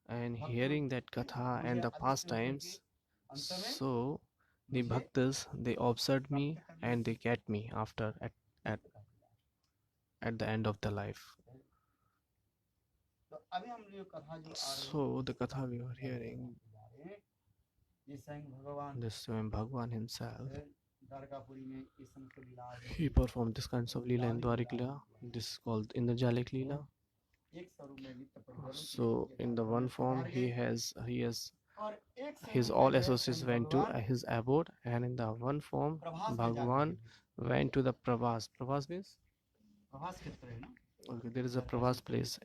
And भक्त hearing that katha मुझे and the आदिष्ट होकर pastimes, के अंत में so the मुझे bhaktas, they observed me प्राप्त करने and they get me after at का। at the end of the life. तो अभी हम लोग कथा जो आ रही So the katha we were hearing, है, ये स्वयं भगवान this when Bhagwan himself, है, द्वारकापुरी में इस समस्त लीला he performed this kinds of leela in Dwarik Leela. This is called Indrajalik Leela. एक स्वरूप में नित्य परिवर्तन So in the one form he has और एक his स्वरूप all में जो है associates स्वयं went to भगवान his abode, and in the one form Prabhas में जाकर Bhagwan के went to the Pravas. Pravas means? प्रवास क्षेत्र है ना, Okay, there is a या Pravas कैसे place,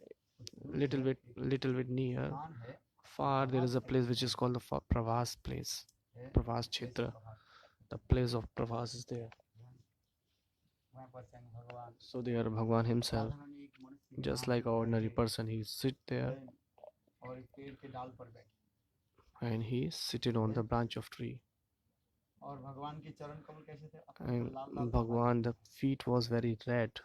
दूर little है, bit, little bit near. स्थान है, Far there is a place which is called the Pravas place, Pravas Kshetra. The place of Pravas is there. वहाँ पर स्वयं भगवान So there Bhagwan himself, साधारण एक मनुष्य just यहाँ like पे an ordinary बैठे person, he sit there और एक पेड़ के डाल पर बैठे and he seated on the branch of tree. और भगवान के चरण कमल कैसे थे, And Lal Lal Bhagwan, the feet was very red.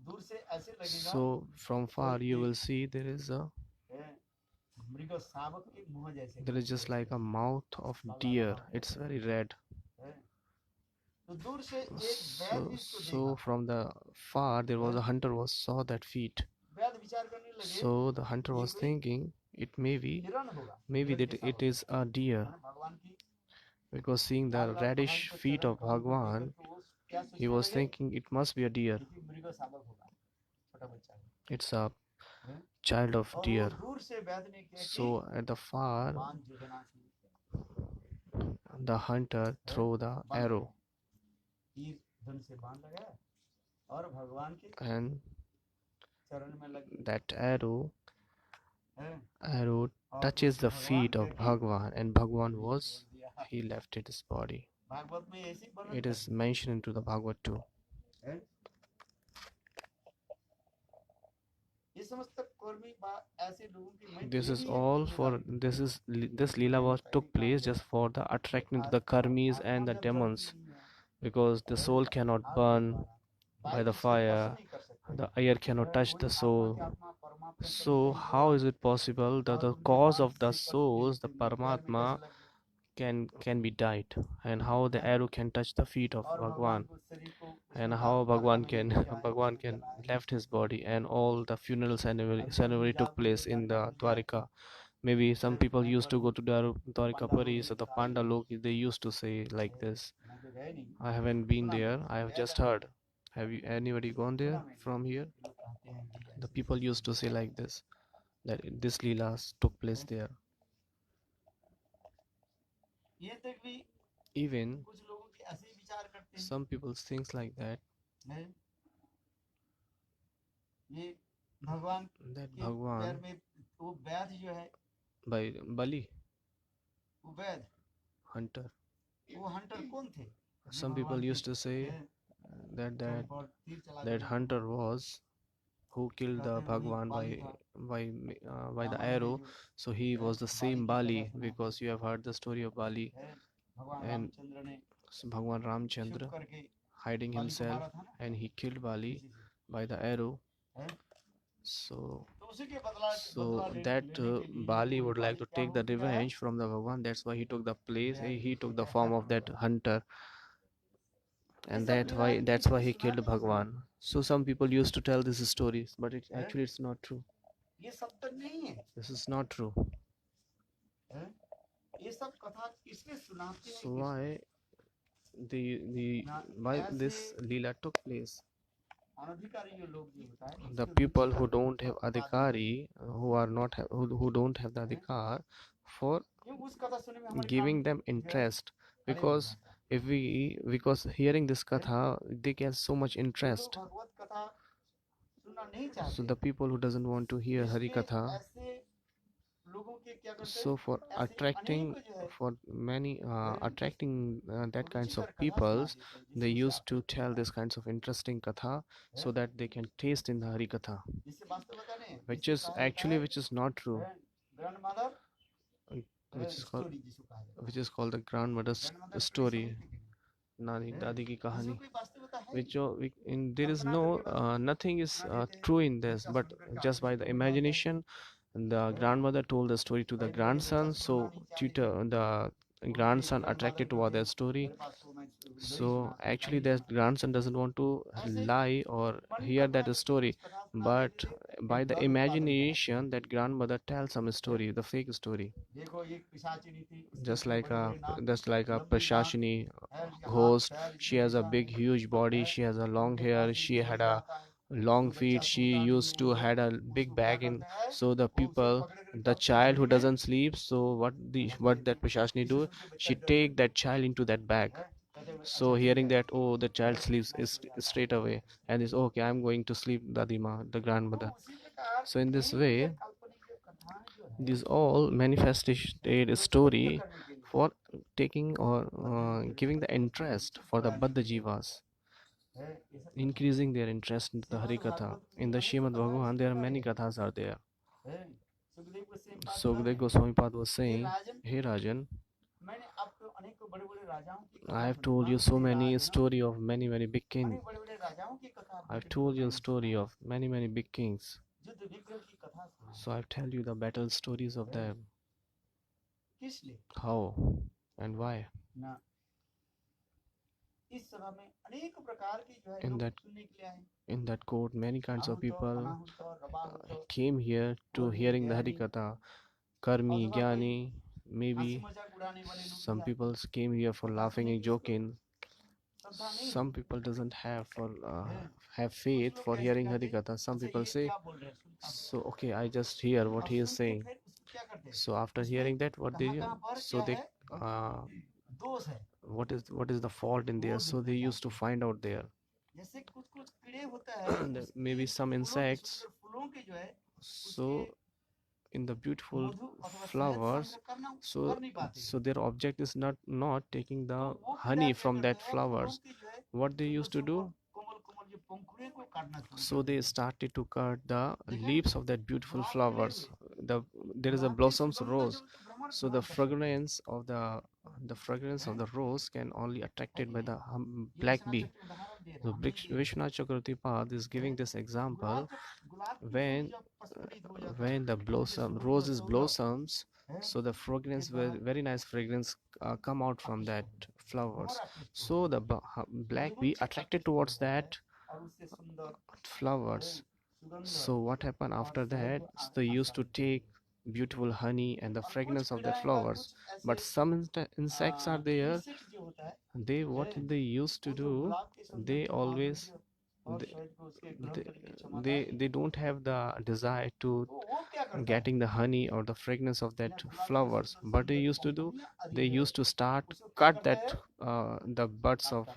दूर से ऐसे लगेगा So from far you will see there is मृग शावक के मुंह जैसे, there is just like a mouth of deer. It's very red. तो दूर से एक वैद्य इसको So देखा, from the far there was a hunter was saw that feet. वैद्य विचार करने लगे So the hunter was thinking it may be हिरण होगा, maybe that it is a deer, भगवान की because seeing the reddish feet of Bhagwan, he was thinking it must be a deer. मृग शावक होगा, छोटा बच्चा है, It's a child of और deer. दूर से वैद्य ने क्या So at the far बाण जोड़ना शुरू किया, the hunter threw the arrow तीर धन से बाण लगाया और भगवान के and चरण में लग गई, that arrow और touches the भगवान feet of कहते Bhagwan, and Bhagwan was बोल दिया, he left his body. Bhagavat में ऐसी वर्णन It is mentioned into the Bhagavad too. है, ये समस्त कर्मी ऐसे लोगों की मैं This ये is भी all एक for this Leela was took place just for the attracting to the karmis and the demons, because the soul cannot burn by the fire, the air cannot touch the soul. So how is it possible that the cause of the souls, the Paramatma, can be died, and how the arrow can touch the feet of Bhagwan, and how Bhagwan can left his body, and all the funeral ceremony took place in the Dwarika. Maybe some people used to go to Dwarika Puri, so the Panda Loki, they used to say like this. I haven't been there, I have just heard. Have you anybody gone there from here? The people used to say like this, that this Leelas took place there. ये तक भी Even कुछ लोगों के ऐसे ही विचार करते हैं, some people thinks like that, ये भगवान that के पैर Bhagwan में वो वैद्य जो है, by Bali वो वैद्य, hunter, वो हंटर कौन थे, some people used to say that hunter was who killed the Bhagwan by the arrow. So he was the same Bali, because you have heard the story of Bali, and Bhagwan Ramchandra hiding himself and he killed Bali by the arrow. So that Bali would like to take the revenge from the Bhagwan. That's why he took the place. He took the form of that hunter, and that's why he killed Bhagwan. So some people used to tell these stories, but actually it's not true. ये सब तो नहीं है, This is not true. ये सब कथा किसने सुनाते हैं, So why this Leela took place? अनधिकारी जो लोग जो होता है, The people who don't have adhikari, who don't have the adhikar for ये उस कथा सुनने में हमारे giving them interest, because because hearing this katha they get so much interest. भगवत कथा सुनना नहीं So चाहते, the people who doesn't want to hear Hari Katha, ऐसे लोगों के क्या करते so for attracting that kinds of peoples, they used to tell this kinds of interesting katha so that they can taste in the Hari Katha, जिससे वास्तव बताने which is not true, grandmother which is called the grandmother's story, Nani Dadi ki kahani, there is nothing is true in this, but just by the imagination the grandmother told the story to the grandson, so the grandson attracted toward their story. So actually that grandson doesn't want to lie or hear that story, but by the imagination that grandmother tells some story, the fake story, just like a Prashashini ghost. She has a big huge body, she has a long hair, she had a long feet, she used to had a big bag in. So the people, the child who doesn't sleep, so what that Prashashini do, she take that child into that bag So hearing that, oh, the child sleeps is straight away, and is okay, I'm going to sleep, Dadima, the grandmother. So in this way, these all manifested a story for taking or giving the interest for the Baddha Jivas, increasing their interest into the Hari Katha. In the Shrimad Bhagavan, there are many kathas are there. Sukadeva Goswami Pad was saying, hey Rajan, I have told you so many story of many big kings. I've told you a story of many big kings. So I've tell you the battle stories of them. How and why? In that court, many kinds of people came here to hearing the Hari Katha. Karmi, Gyani, maybe some people came here for laughing and joking. Some people doesn't have faith for hearing Hari Katha. Some people say, so okay, I just hear what he is saying. So after hearing that, what they do? So they what is the fault in there? So they used to find out there. Maybe some insects. So in the beautiful flowers, so their object is not taking the honey from that flowers. What they used to do, so they started to cut the leaves of that beautiful flowers. There is a blossoms rose, so the fragrance of the rose can only attracted by the black bee. So Vishwanath Chakravarti Pad is giving this example. when when the roses blossoms, so the fragrance, very nice fragrance come out from that flowers. So the black bee attracted towards that flowers. So what happened after that, so they used to take beautiful honey and the fragrance of the flowers. But some insects are there, they what they used to do, they always they don't have the desire to getting the honey or the fragrance of that flowers. But they used to do, they used to start cut that the buds of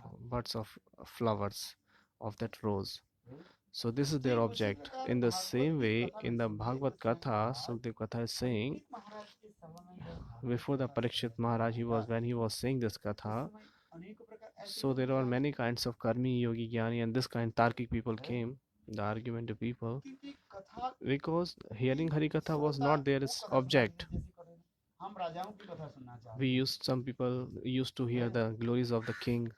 flowers of that rose. So this is their object. In the same way, in the Bhagavad Katha, Sukdev Katha is saying, before the Parikshit Maharaj, when he was saying this Katha, so there are many kinds of Karmi, Yogi, Jnani, and this kind Tarkic people came, the argumentative people, because hearing Hari Katha was not their object. Some people used to hear the glories of the king,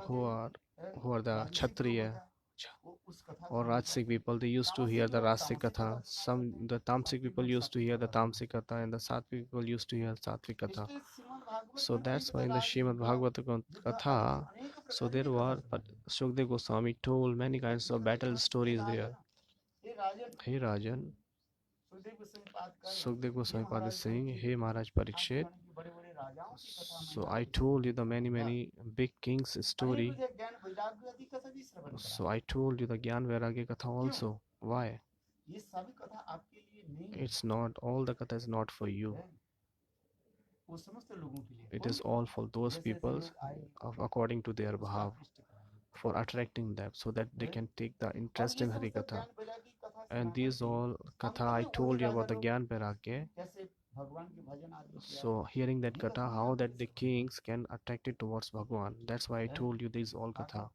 who are the Kshatriya or Rajsik people. They used to hear the Rajsik Katha. The Tamsik people used to hear the Tamsik Katha, and the Sattvic people used to hear Sattvic Katha. So that's why in the Srimad Bhagavata Katha, so there were, but Sukdev Goswami told many kinds of battle stories there. Hey Rajan, Sukdev Goswami Pad is saying, hey Maharaj Parikshit, so I told you the many big kings story. So I told you the Gyan Vairagya Katha also. Why? It's not, all the Katha is not for you. It is all for those people according to their bhav, for attracting them so that they can take the interest in Hari Katha. And these all Katha I told you about the Gyan Vairagya. So hearing that Katha, how that the kings can attract it towards Bhagwan. That's why I told you these all Katha.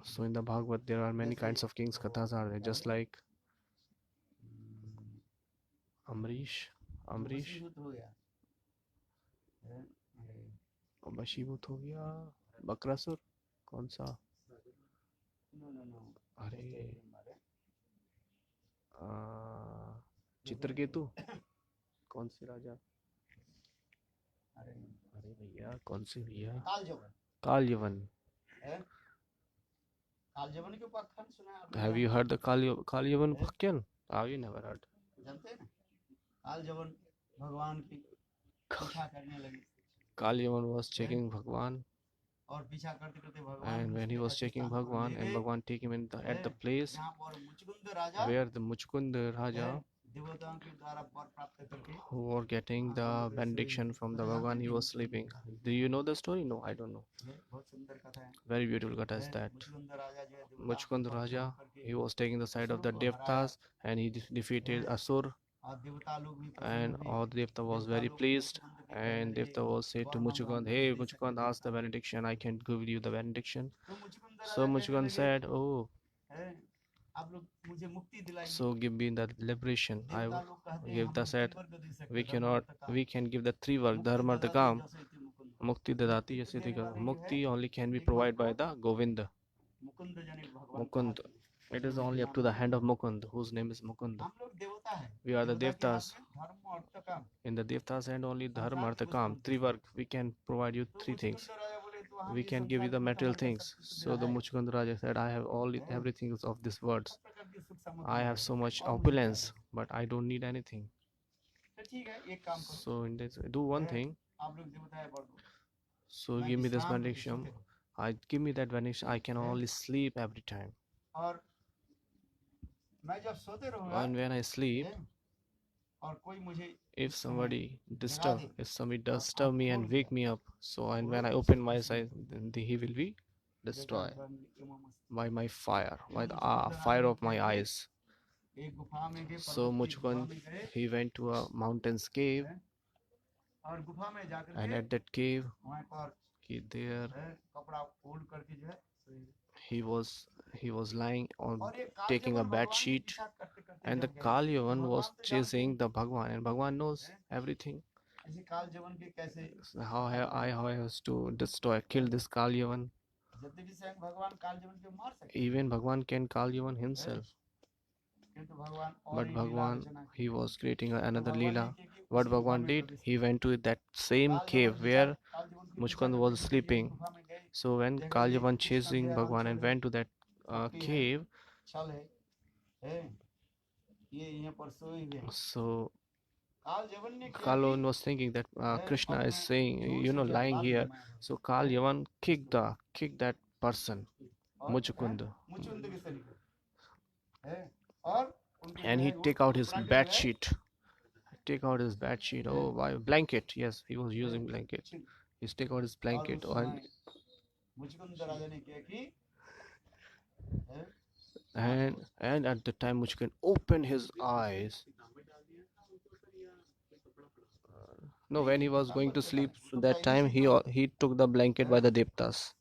So in the Bhagavad there are many kinds of kings Kathas are there, just like Amrish, बशीभूत हो गया, बकरासुर, कौन सा? अरे चित्रकेतु, कौन से राजा? अरे भैया, कौन से भैया? Kalayavana. Have you heard the Kalyavan Bhakyan? Have you never heard? Kalyavan was checking Bhagwan, and when he was checking Bhagwan, and Bhagwan take him at the place where the Muchkund Raja देवताओं के द्वारा वर प्राप्त करके who were getting the benediction from the Bhagwan, he was sleeping. Do you know the story? No, I don't know. ये बहुत सुंदर कथा है। Very beautiful katha is है, that. मुचकुंद राजा जो है देवताओं को Muchkund पक्ष Raja, होकर he was taking the side of the असुरों को हराया। Devtas and he defeated है, Asur, और देवता लोग भी प्रसन्न and हुए। all the Devta was देवता very लोग pleased, मुचकुंद के कहने and लगे, Devta was said to वर मांगो, हम Muchkund, तुझे hey दे सकते Muchkund, हैं ask the देवता। benediction, I can give you the benediction. तो मुचकुंद So राजा कहने Muchkund लगे, said, oh, है, आप लोग मुझे मुक्ति दिलाइए। so give me the liberation. I देवता लोग कहते हैं हम Devta लोग said, तीन वर्ग दे सकते we हैं, cannot, धर्म, अर्थ, काम। we can give the three work, मुक्ति dharma, artha, दाता kam. जैसे थे मुकुंद। Mukti dadati मुक्ति yasiti देने ka. वाले जो है Mukti only can be एक provided by मात्र the Govinda. मुकुंद जन एक भगवान के Mukund. हाथ में। It is जो only उनके up to नाम the है hand of Mukund. Mukund, whose name is Mukund. हम लोग देवता है। We are the देवता के हाथ Devtas. में धर्म, अर्थ, काम। In the Devtas and only Dharma, संसार Artha, की Kam. वस्तुओं Three से। work. We can provide you तो three things. मुचकुंद राजा बोले तो हम We ये can give you संसार the के material पदार्थ सब things. कुछ So the है। Muchkund Raja said, I have all है, everything of these सब words. प्रकार की सुख I समृद्धि have है so much और मुझे क्या opulence, चाहिए? but I don't need anything. तो ठीक है, एक काम करो। So in this, do one है, thing. आप लोग देवता है बढ़ दो। So मैं give me this विश्राम करके benediction. सोते रहूं। I give me that benediction. I can है, only sleep every time. और मैं जब सोते रहूंगा, And when I sleep, है, और कोई मुझे if उस समय somebody जगा disturb, दे, if somebody और does disturb आँख me खोल and wake दिया, me up, so and वो when I सब open my भस्म eyes, हो then he will be जाएगा। destroyed जगह एवं मस्त। by my fire, तो by the Muchkund Raja fire ने of क्या my किया? eyes. एक गुफा में गए, So पर्वत की गुफा Muchkund, में गए, he went to a mountain's cave, है, और गुफा में जाकर and के at that cave, वहाँ पर there है, कपड़ा ओढ़ करके जो है सोए। he was he was lying on और ये taking a कालजवन bed भगवान के sheet, पीछा करते करते and the जब गए। Kalyavan भगवान was तो जानते chasing हैं, the Bhagwan, and Bhagwan knows है, everything. ऐसे कालजवन के कैसे So how खत्म I करें। has to destroy, kill this Kalyavan. यद्यपि स्वयं भगवान कालजवन को मार सकते Even Bhagwan can Kalyavan हैं, himself. किंतु भगवान और But ही लीला Bhagwan, रचना की। he was creating तो another भगवान ने Leela. किया कि What उसी गुफा Bhagwan में did, प्रवेश he किया। went to that same cave where कालजवन के पीछा Muchkund करते was करते जब sleeping. गुफा में गए, So when देखा कि Kalyavan कुछ chasing अंधेरा Bhagwan and अंचल है, went to that कपटी है, cave, छल है, ये यहाँ पर सोए हुए हैं। so कालजवन ने किया कि Kalyavan was thinking that Krishna is अपने saying, जोर you से know, जो lying लात here. जमाया है, So Kalyavan kicked that person, और Muchkund, मुचुंद के शरीर है, और उनके and जो he है वो take out his कपड़ा के bed जो है sheet. Take out his bed sheet. Oh, why blanket? Yes, he was using blanket. छिल। He take out his और blanket उस and समय मुचुकुंद राजा ने किया कि है, and at the time Muchkund opened his eyes. No, when he was going to sleep, that time he took the blanket by the Devtas.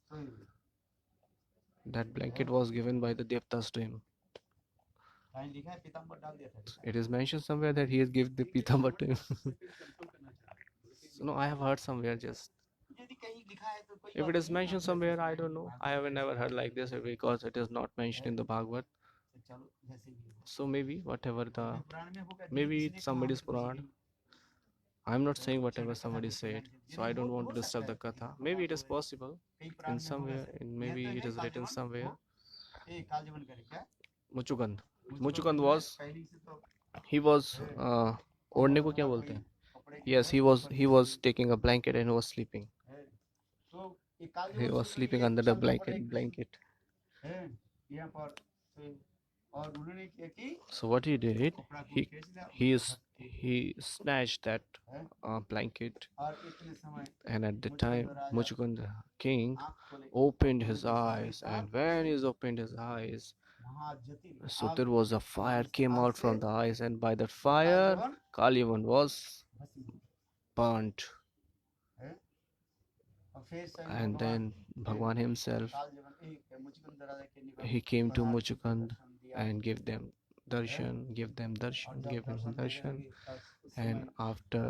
That blanket was given by the Devtas to him. कहीं लिखा है पीताम्बर डाल दिया था। It is mentioned somewhere that he has given the Pitambar to him. So, no, I have heard somewhere just. यदि कहीं लिखा है तो कोई If बात it is नहीं, mentioned आप somewhere, I जैसे don't know. I have never heard like this because it is not mentioned in the Bhagavad. चलो जैसे भी हो। So maybe whatever the अपने पुराण में होगा, maybe किसी ने it's कहा somebody's तो किसी Puran. की I'm not saying whatever कथा somebody को said, सुनाई so I don't want हो to disturb सकता the है, katha. लेकिन Maybe it भगवान is जो है possible कई पुराण in में होगा somewhere, शायद। in यहाँ maybe तो it है is written कालजवन somewhere. वो कालजवन करे क्या? Muchukand. मुचुकुंद Muchukand जो है was पहले से तो he was ओढ़ने को क्या और बोलते कोई हैं? कपड़े के Yes, जो है he was taking a blanket and he was sleeping. है। तो ये He कालजवन was सुन sleeping लिए under the छल कपट एक blanket. है यहाँ पर तो, और उन्होंने किया कि So what he did, कपड़ा को he खींच लिया he उनके is हाथ को, he snatched that है, blanket, और इतने समय and at the Muchukunda time Raja Muchukund king आँख खोले, opened और his उनके सामने eyes, था and when he opened his eyes, Mahajyoti so आग, there was a fire उस came आग out से from the eyes, and by that fire कालजवन Kalyavan was भस्म हो burnt. गया, है। और फिर स्वयं And भगवान then Bhagwan himself, कालजवन एक मुचुकुंद राजा के निकट he came to पधार करके Muchukand दर्शन दिया, and gave them darshan, give them और darshan, जब give him दर्शन देने darshan. लगे तब उस And समय after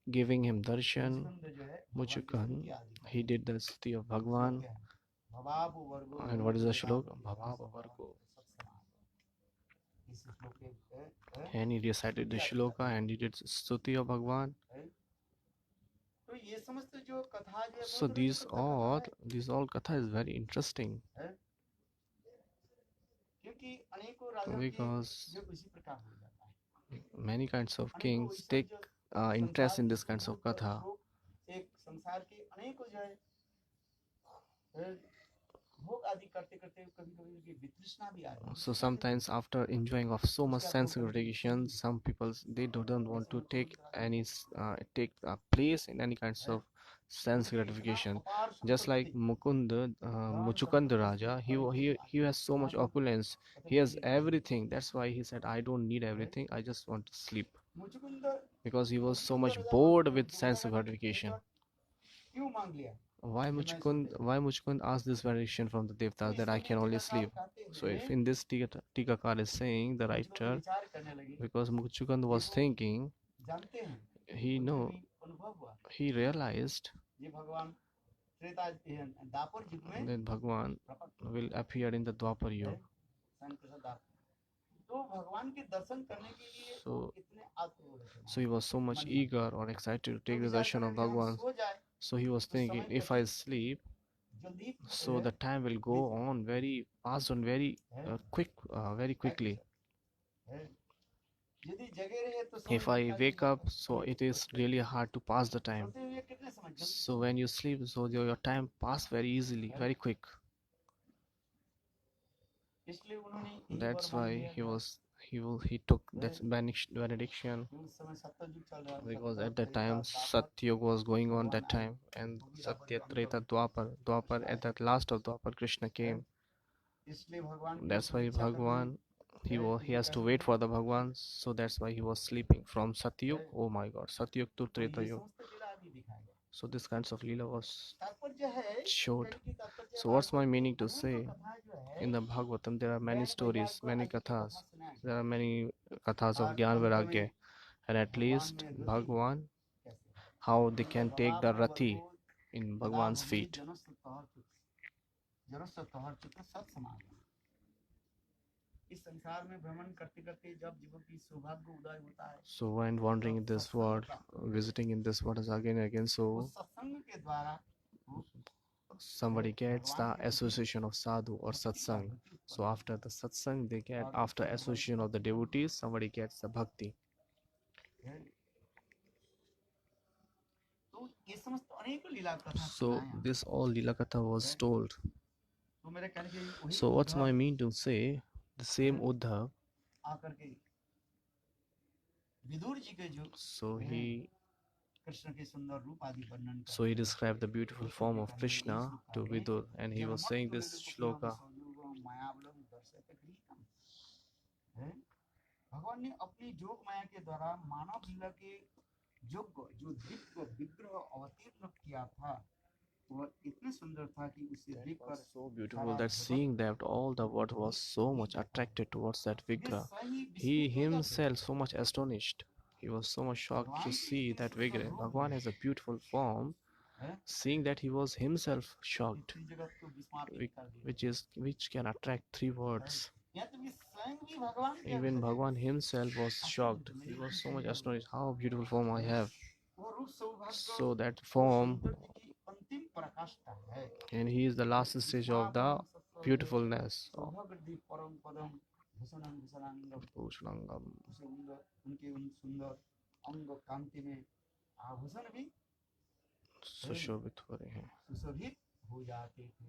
giving him darshan, Muchukunda जो है भगवान की Muchukand, स्तुति आदि he did the stuti of श्लोक Bhagwan. है, भवाब वर्गो And what is the भवन्ति shlok? वेदांति Bhavava सब Vargo. समागम। इस श्लोक के And he recited the shloka and he did stuti of Bhagwan. तो ये समस्त जो कथा जो है So बहुत रोचक these all katha is very interesting है, क्योंकि अनेकों राजाओं के because जो उसी प्रकार हो जाता है, many kinds of अनेकों kings वैसे take जो interest in संसार this के kinds of सुख दुख katha. शोक, एक संसार के अनेकों जो है भोग आदि करते करते कभी कभी उनकी वितृष्णा भी आ जाती है। So sometimes after enjoying of so much sense gratification, some people they don't want to take any take a place in any kinds of sense gratification. Just like Muchukand Raja, he has so much opulence. He has everything. That's why he said, I don't need everything. I just want to sleep, Muchukunda because he was so much bored with sense gratification. क्यों मांग लिया? Why Muchukund asked this variation from the Devtas that I can only sleep? So if in this Tikakar is saying, the writer, विचार करने लगे, because Muchukand was thinking, जानते हैं he know, अनुभव हुआ he realized ये भगवान त्रेता दापर युग में that Bhagwan प्रकट will appear in the Dwapar Yuga. स्वयं प्रसाद दापर। तो भगवान के दर्शन करने के लिए So, वो कितने आतुर थे। so he was so much eager or excited to take the darshan of Bhagwan. सो जाए So he was thinking, if I sleep, जल्दी so the time will go on very fast and very very quickly. यदि जगे रहे तो If I wake up, so it is really hard to pass the time. सोते हुए कितने समय जल्दी So when you sleep, so your time pass very easily, very quick. इसलिए उन्होंने यही That's वर मांग why लिया he took that benediction, कि उस समय सत्ययुग चल रहा था, because सत्य, at that Treta, time Dwapar, Satyug was going on that time, and Satya, Treta, Dwapar, at that last of Dwapar Krishna came. इसलिए भगवान की That's why प्रतीक्षा करनी, Bhagwan he has to wait for the Bhagwan, so that's why he was sleeping from Satyug. Oh my God, Satyug to और Treta ये Yuga. समस्त लीला आदि दिखाया गया। So this kinds of Leela was तात्पर्य है, showed. कहने की तात्पर्य So what's my meaning to Anant say? कथाएं जो है, In the Bhagavatam there are many ज्ञान stories, वैराग्य many आदि की kathas. कथा सुनाई। There are many kathas of और Gyan अंत Vairagya, में and at भगवान least में रति Bhagwan, कैसे? how they can take the बड़ा Rathi भगवो in यदा Bhagwan's भवति feet. जनस्य तोहर चित्त सत समागम। इस संसार में भ्रमण करते करते जब जीवों की सौभाग्य उदय होता है, So when wandering in this world, visiting in this world is again and again, उस so सत्संग के द्वारा वो somebody gets the association of sadhu or satsang. So after the satsang, they get, after association of the devotees, somebody gets the bhakti. तो ये समस्त अनेक लीला कथा So सुनाया। this all Leela Katha was told. तो मेरे कहने के वही So what's Uddhav my mean to say? The same Uddhav, आकर के विदुर जी के जो so he कृष्ण के सुंदर रूप आदि वर्णन so he described the beautiful form of Krishna to Vidur, and he was saying this shloka. भगवान ने अपनी जोग माया के द्वारा मानव लीला के योग्य जो दिव्य विग्रह अवतीर्ण किया था, वह इतने सुंदर था कि उसे देखकर So beautiful that seeing that all the world was so much attracted towards that Vigra. He himself so much astonished. He was so much shocked to see that Vigra. Bhagwan has a beautiful form. Seeing that, he was himself shocked, which can attract three words. Even Bhagwan himself was shocked. He was so much astonished. How beautiful form I have. So that form, and he is the last stage of the beautifulness of Bhushalangam. उनके उन सुंदर अंग कांति में आभूषण भी सुशोभित हो रहे हैं, सुशोभित हो जाते थे।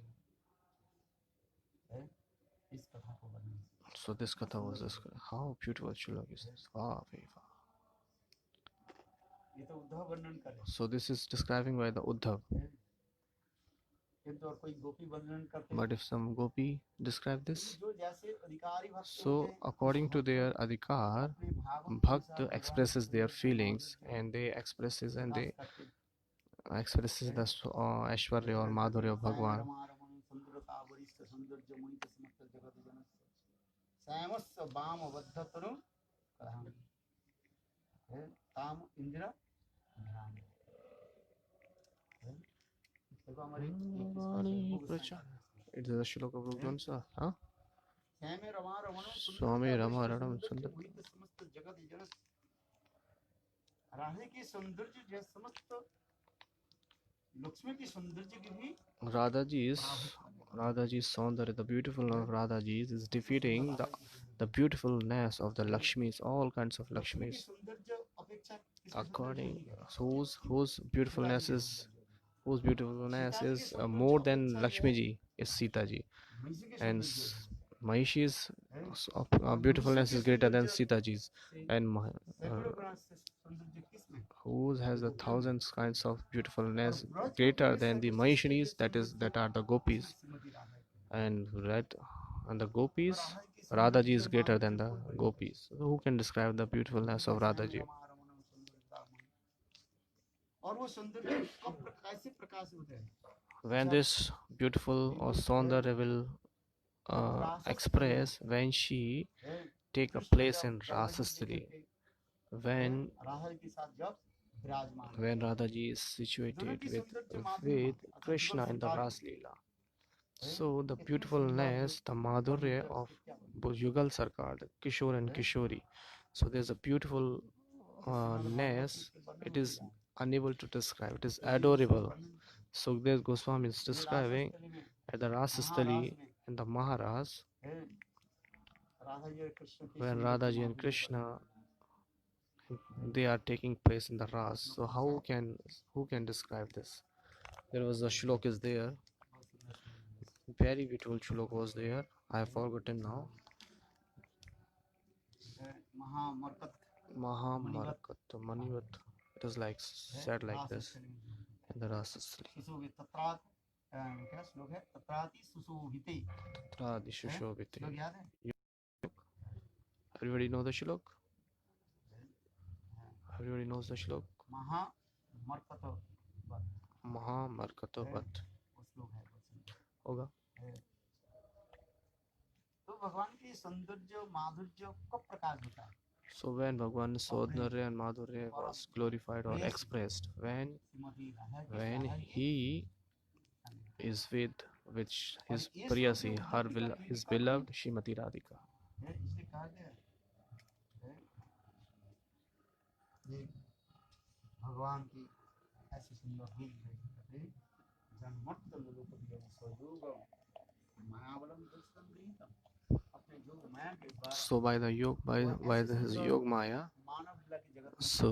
इस कथा को वर्णन। So this katha was this. How beautiful Shulak is this. Wow, very wow. ये तो उद्धव वर्णन करे। So this is describing by the Uddhav. किंतु और कोई गोपी वर्णन करते। But if some gopi describe this, जो जैसे अधिकारी भक्त so according to their adhikar, Bhakt expresses their feelings, and they expresses the Aishwarya or Madhurya of Bhagwan. It is a shloka of Rugvansa, huh? Swami Rama Ranam Sundar. Radhe की सौंदर्य जो समस्त लक्ष्मी की सौंदर्य की भी Radhaji's Saundara, the beautiful of Radhaji's is defeating the beautifulness of the Lakshmis, all kinds of Lakshmis. According whose beautifulness is whose beautifulness Sita ji की is सौंदर्य more than अपेक्षा Lakshmi ji is Sita ji, महिषी के and सौंदर्य Mahishi's है और महिषी beautifulness के is greater than सौंदर्य Sita ji's, से and सैकड़ों गुना से सौंदर्य किसमें whose has a गोपियों में thousands kinds of और beautifulness ब्रज greater में than the सर्वश्रेष्ठ ये Mahishis, सौंदर्य that are the उसमें gopis, श्रीमती राधा की and the और gopis, राधा की Radha सौंदर्य ji जो is greater than माधुर्य the कोई वर्णन कर gopis. So who can describe the beautifulness of Radha ji? रमारमणम सौंदर्यतामणि और वो सौंदर्य कब कैसे प्रकाश होते हैं When जब this beautiful or Saundara will रासस्थली express when she है take a कृष्ण place जब in Radha ji ji Rasastali, करके when राधा के साथ जब विराजमान है when Radha ji is दोनों situated की सौंदर्य with माधुर्य अर्थात युगल Krishna in the सरकार Ras की Leela. है So the इतनी सुंदर जो beautifulness, the वर्णन madhurya कर of उसके क्या वर्णन Yugal Sarkar, the Kishore and है Kishori. So there's a beautiful Shrimad Bhagavat में ness. इसके वर्णन It हो is गया है unable to describe. It is तो ये इसका adorable. वर्णन So Sukdev Goswami is ये describing रासस्थली में at the महारास Rasastali में in the Maharas है राधा जी और कृष्ण की when सौंदर्य Radhaji and माधुर्य का Krishna है they are taking place in the Ras. श्लोक So who can describe this? There was a shlok is there. बहुत सुंदर सुंदर Very beautiful shlok was there. I have forgotten now. है महामरकत मणिवत Mahamarkat Manivat. It is like है said like this रासस्थली में in the Rasastali. सुशोभित तत्रात क्या श्लोक है तत्राति सुशोभिते Tradi है Shushobhite. श्लोक याद है Everybody know the shlok? हाँ, Everybody knows the shlok? महामरकत Mahamarkatopat. वो श्लोक है बहुत सुंदर होगा. है तो भगवान की सौंदर्य माधुर्य कब प्रकाश होता है So when Bhagwan Saudharya and Madhurya was glorified or Preyasi expressed, Shrimati Radha की when राधा की he is with और his ये श्लोक Priyasi, में उद्धव जी का his भूमिका beloved Shrimati Radhika. है इसलिए कहा गया है ये भगवान की ऐसी सुंदर रूप है जन्मत्त लोक दिया स्वयोग मायावलम दर्शन गृहीतम अपने योग माया के द्वारा So by the yog, by his yog maya, मानव लीला की जगत में so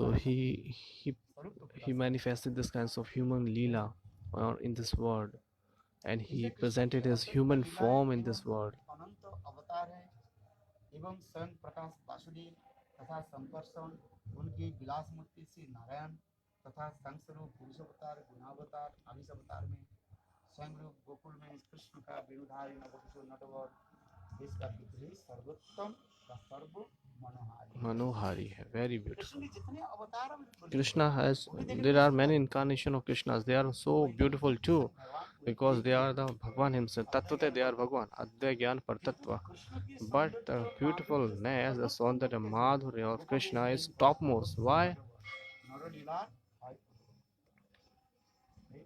स्वरूप को he manifested this kinds of human leela in this world, and he presented his human form in this world. अनंत अवतार है एवं स्वयं प्रकाश वासुदेव तथा संकर्षण उनकी विलास मूर्ति श्री नारायण तथा संस्वरूप पुरुष अवतार गुणावतार आविष अवतार में स्वयं रूप गोकुल में कृष्ण का वेणुधारी नवकिशोर नटवर इसका विग्रह सर्वोत्तम व सर्व मनोहारी Manohari, very beautiful. कृष्ण के जितने अवतार हैं, Krishna has, there are many incarnations of Krishnas. They are so beautiful too, because they are the Bhagwan himself. Tattvate they are Bhagwan, Advaya Gyan Partattva. But the beautifulness, the Saundara Madhurya of Krishna is topmost. Why? नरलीला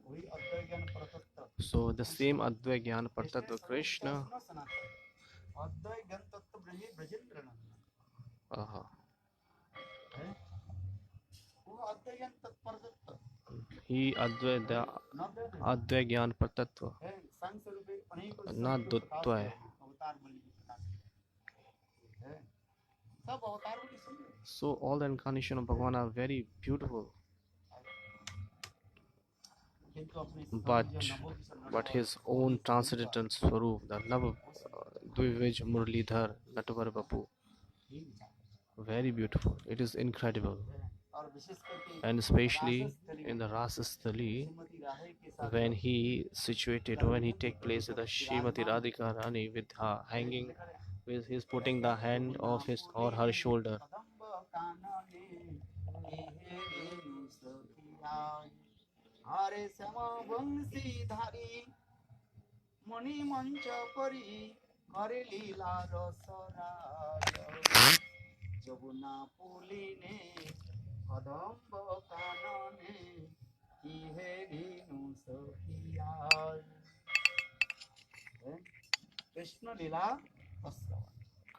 वही अद्वैत ज्ञान परतत्व So the same Advaya Gyan Partattva Krishna. अद्वैत ज्ञान तत्व Brajendra Uh, वो अद्वैत ज्ञान तत्परतत्व he Advaya Gyan Partattva. है संग स्वरूप अनेक Not Duttva hai. अवतार बलि की प्रकाश है सब अवतार बलि सुंदर So all the incarnations of Bhagwan are very beautiful. किंतु अपने But his own transcendental Swarup, the Nav Dvivij Murlidhar Natvar Bapu, very beautiful. It is incredible. और विशेष करके And especially in the Rasastali, Shrimati Radhe के साथ when he situated, when he take place with the Srimati Radhika Rani with her hanging, with his putting the hand of his or her shoulder. कदम्ब कानने हे रेणु सखिया हरे श्याम वंशीधारी मणि मंच परी हरे लीला रसराज जमुना पुलिने कदम्ब कानने हे रेणु सखिया कृष्ण लीला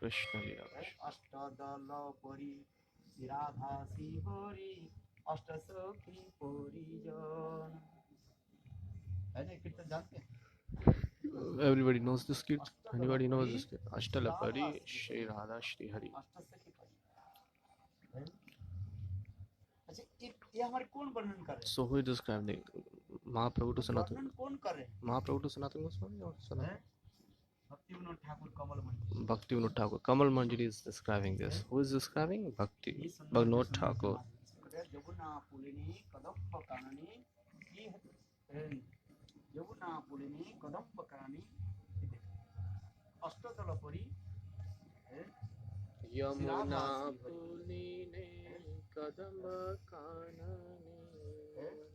Krishna Leela. अष्टदल परी राधा शिवरी अष्ट सखी परिजन है ना कीर्तन जानते हैं Everybody knows this kit. Anybody knows this kit? Ashtalapari Shri Radha Shri Hari. अष्ट सखी परिजन अच्छा ये हमारे कौन वर्णन कर रहे हैं So who is describing? Mahaprabhu to Sanatan. वर्णन कौन कर रहे हैं? Mahaprabhu to Sanatan Goswami or Sanatan? हैं? भक्ति विनोद ठाकुर कमल मंदिर। Bhakti Vinod Thakur. Kamal Manjari is describing this. Who is describing? Bhakti ये सुंदर Vinod सुंदर Thakur. समाज। जमुना पुलिनी कदम्ब काननी की है। जमुना पुलिनी कदम्ब काननी अष्टदल परी है। यमुना पुलिने कदम्ब काननी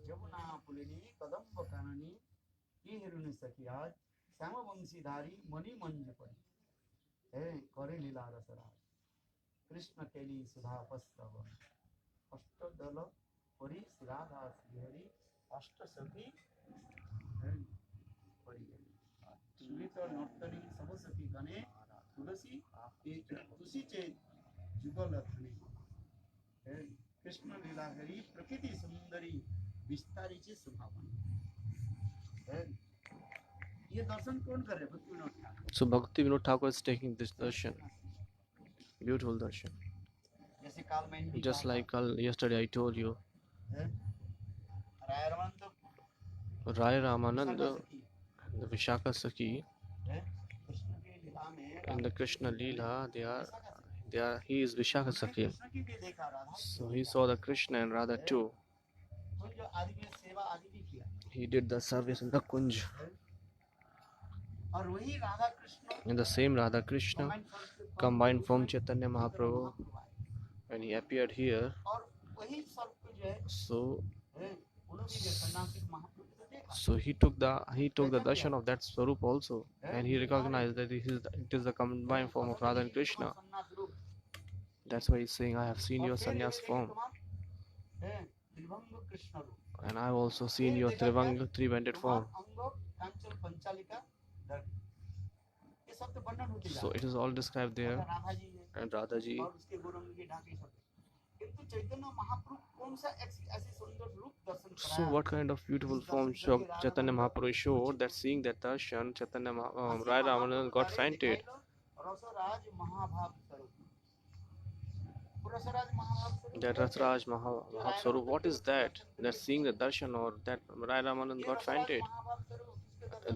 जमुना पुलिनी कदम्ब काननी की हिरुनि सखी आज श्याम वंशीधारी मणि मंज परी है। करे लीला रसराज कृष्ण केली सुधा पस्तवन अष्टदल परी राधा श्रीहरि अष्ट सखी परी सुमित नर्तनी सब सखी गणे तुलसी तुलसी चे जुगल धने कृष्ण लीला हरी प्रकृति सुंदरी विस्तारीची स्वभावना। ये दर्शन कौन कर रहे? भक्ति Vinod Thakur. So Bhakti Vinod Thakur is taking this darshan. Beautiful darshan. जैसे काल में Hindi Just like yesterday I told you, राय रमन तो Rai Ramanand, the Vishaka Sakhi, Krishna की लीला में in the Krishna Leela, he is Vishaka Sakhi. Krishna की भी देखा Radha So he saw the Krishna and Radha too. तो जो आदि में सेवा आदि भी किया He did the service in the Kunj. और वही Radha Krishna In the same Radha Krishna combined from Chaitanya Mahaprabhu when he appeared here. और वही सब कुछ है So उन्होंने जो सन्यासी महाप्रभु को देखा he took the darshan of that Swarup also, and he recognized that it is the combined form of Radha and Krishna. That's why he's saying, I have seen your sannyas form, त्रिभंग कृष्ण रूप and I've also seen your three-banded form. अंग कांचन पंचालिका ये सब तो वर्णन होते जा So it is all described there, Radha ji है and Radha ji. और उसके गुरंग के ढाके सब किंतु चैतन्य महाप्रभु कौन सा ऐसी सुंदर रूप दर्शन So what kind of beautiful form Chaitanya Mahaprabhu showed that seeing that darshan, Rai Ramanand got fainted. रसराज महाभाव स्वरूप रसराज महाभाव स्वरूप That Rasraj Mahabhav Swarup, what is that? That seeing the darshan or that Rai Ramanand got fainted.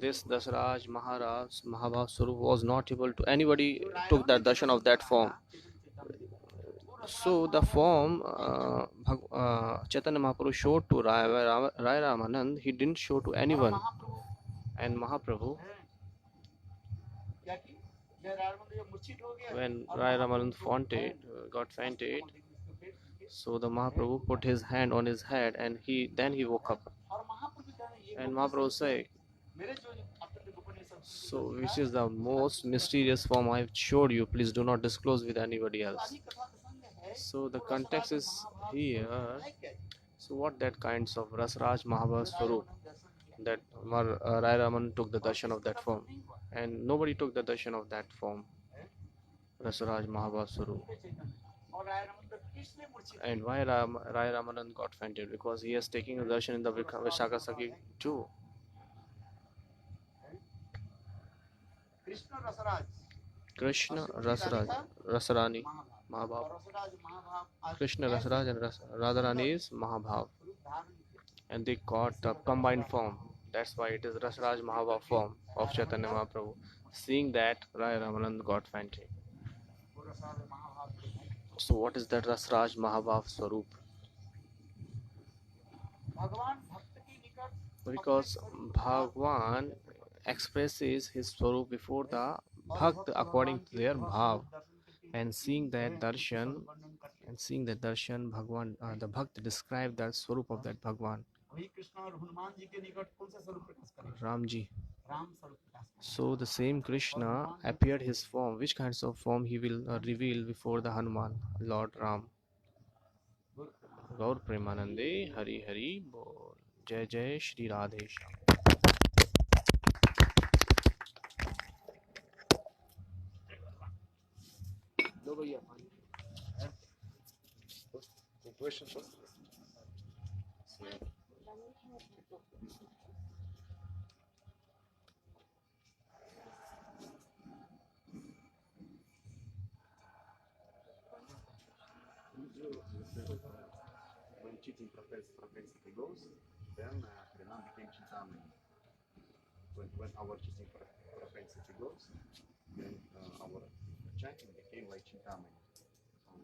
This Dasraj Mahabhav Swarup was not able to, anybody took that darshan of that form. So the form Chaitanya Mahaprabhu showed to Rai Ramanand, he didn't show to anyone. And Mahaprabhu, when Rai Ramanand got fainted, so the Mahaprabhu put his hand on his head and then he woke up. And Mahaprabhu said, so which is the most mysterious form I have showed you, please do not disclose with anybody else. So the context is here. So what that kinds of Rasraj Mahabhav Swarup, that Rai Raman took the darshan of that form, and nobody took the darshan of that form, Rasraj Mahabhav Swarup. And why Rai Ramanand got fainted? Because he is taking a darshan in the Vishaka Sakhi too. Krishna Rasarani Mahabhav. Krishna Rasaraj and Radharani is Mahabhav, and they got a combined form. That's why it is Rasaraj Mahabhav form of Chaitanya Mahaprabhu. Seeing that, Rai Ramanand got fainted. So what is that Rasraj Mahabhav Swarup? Because Bhagwan expresses his Swarup before the Bhakt according to their Bhav, and seeing that darshan, Bhagwan, the Bhakt described that Swarup of that Bhagwan, Ramji. So the same Krishna appeared his form. Which kinds of form he will reveal before the Hanuman, Lord Ram? Gaur Premanande, Hari Hari Bol. Jai Jai Shri Radhe Shyam. Question first. When cheating propensity goes, then Dham became Chintamani. When our chanting frequency goes, then our chanting became like Chintamani.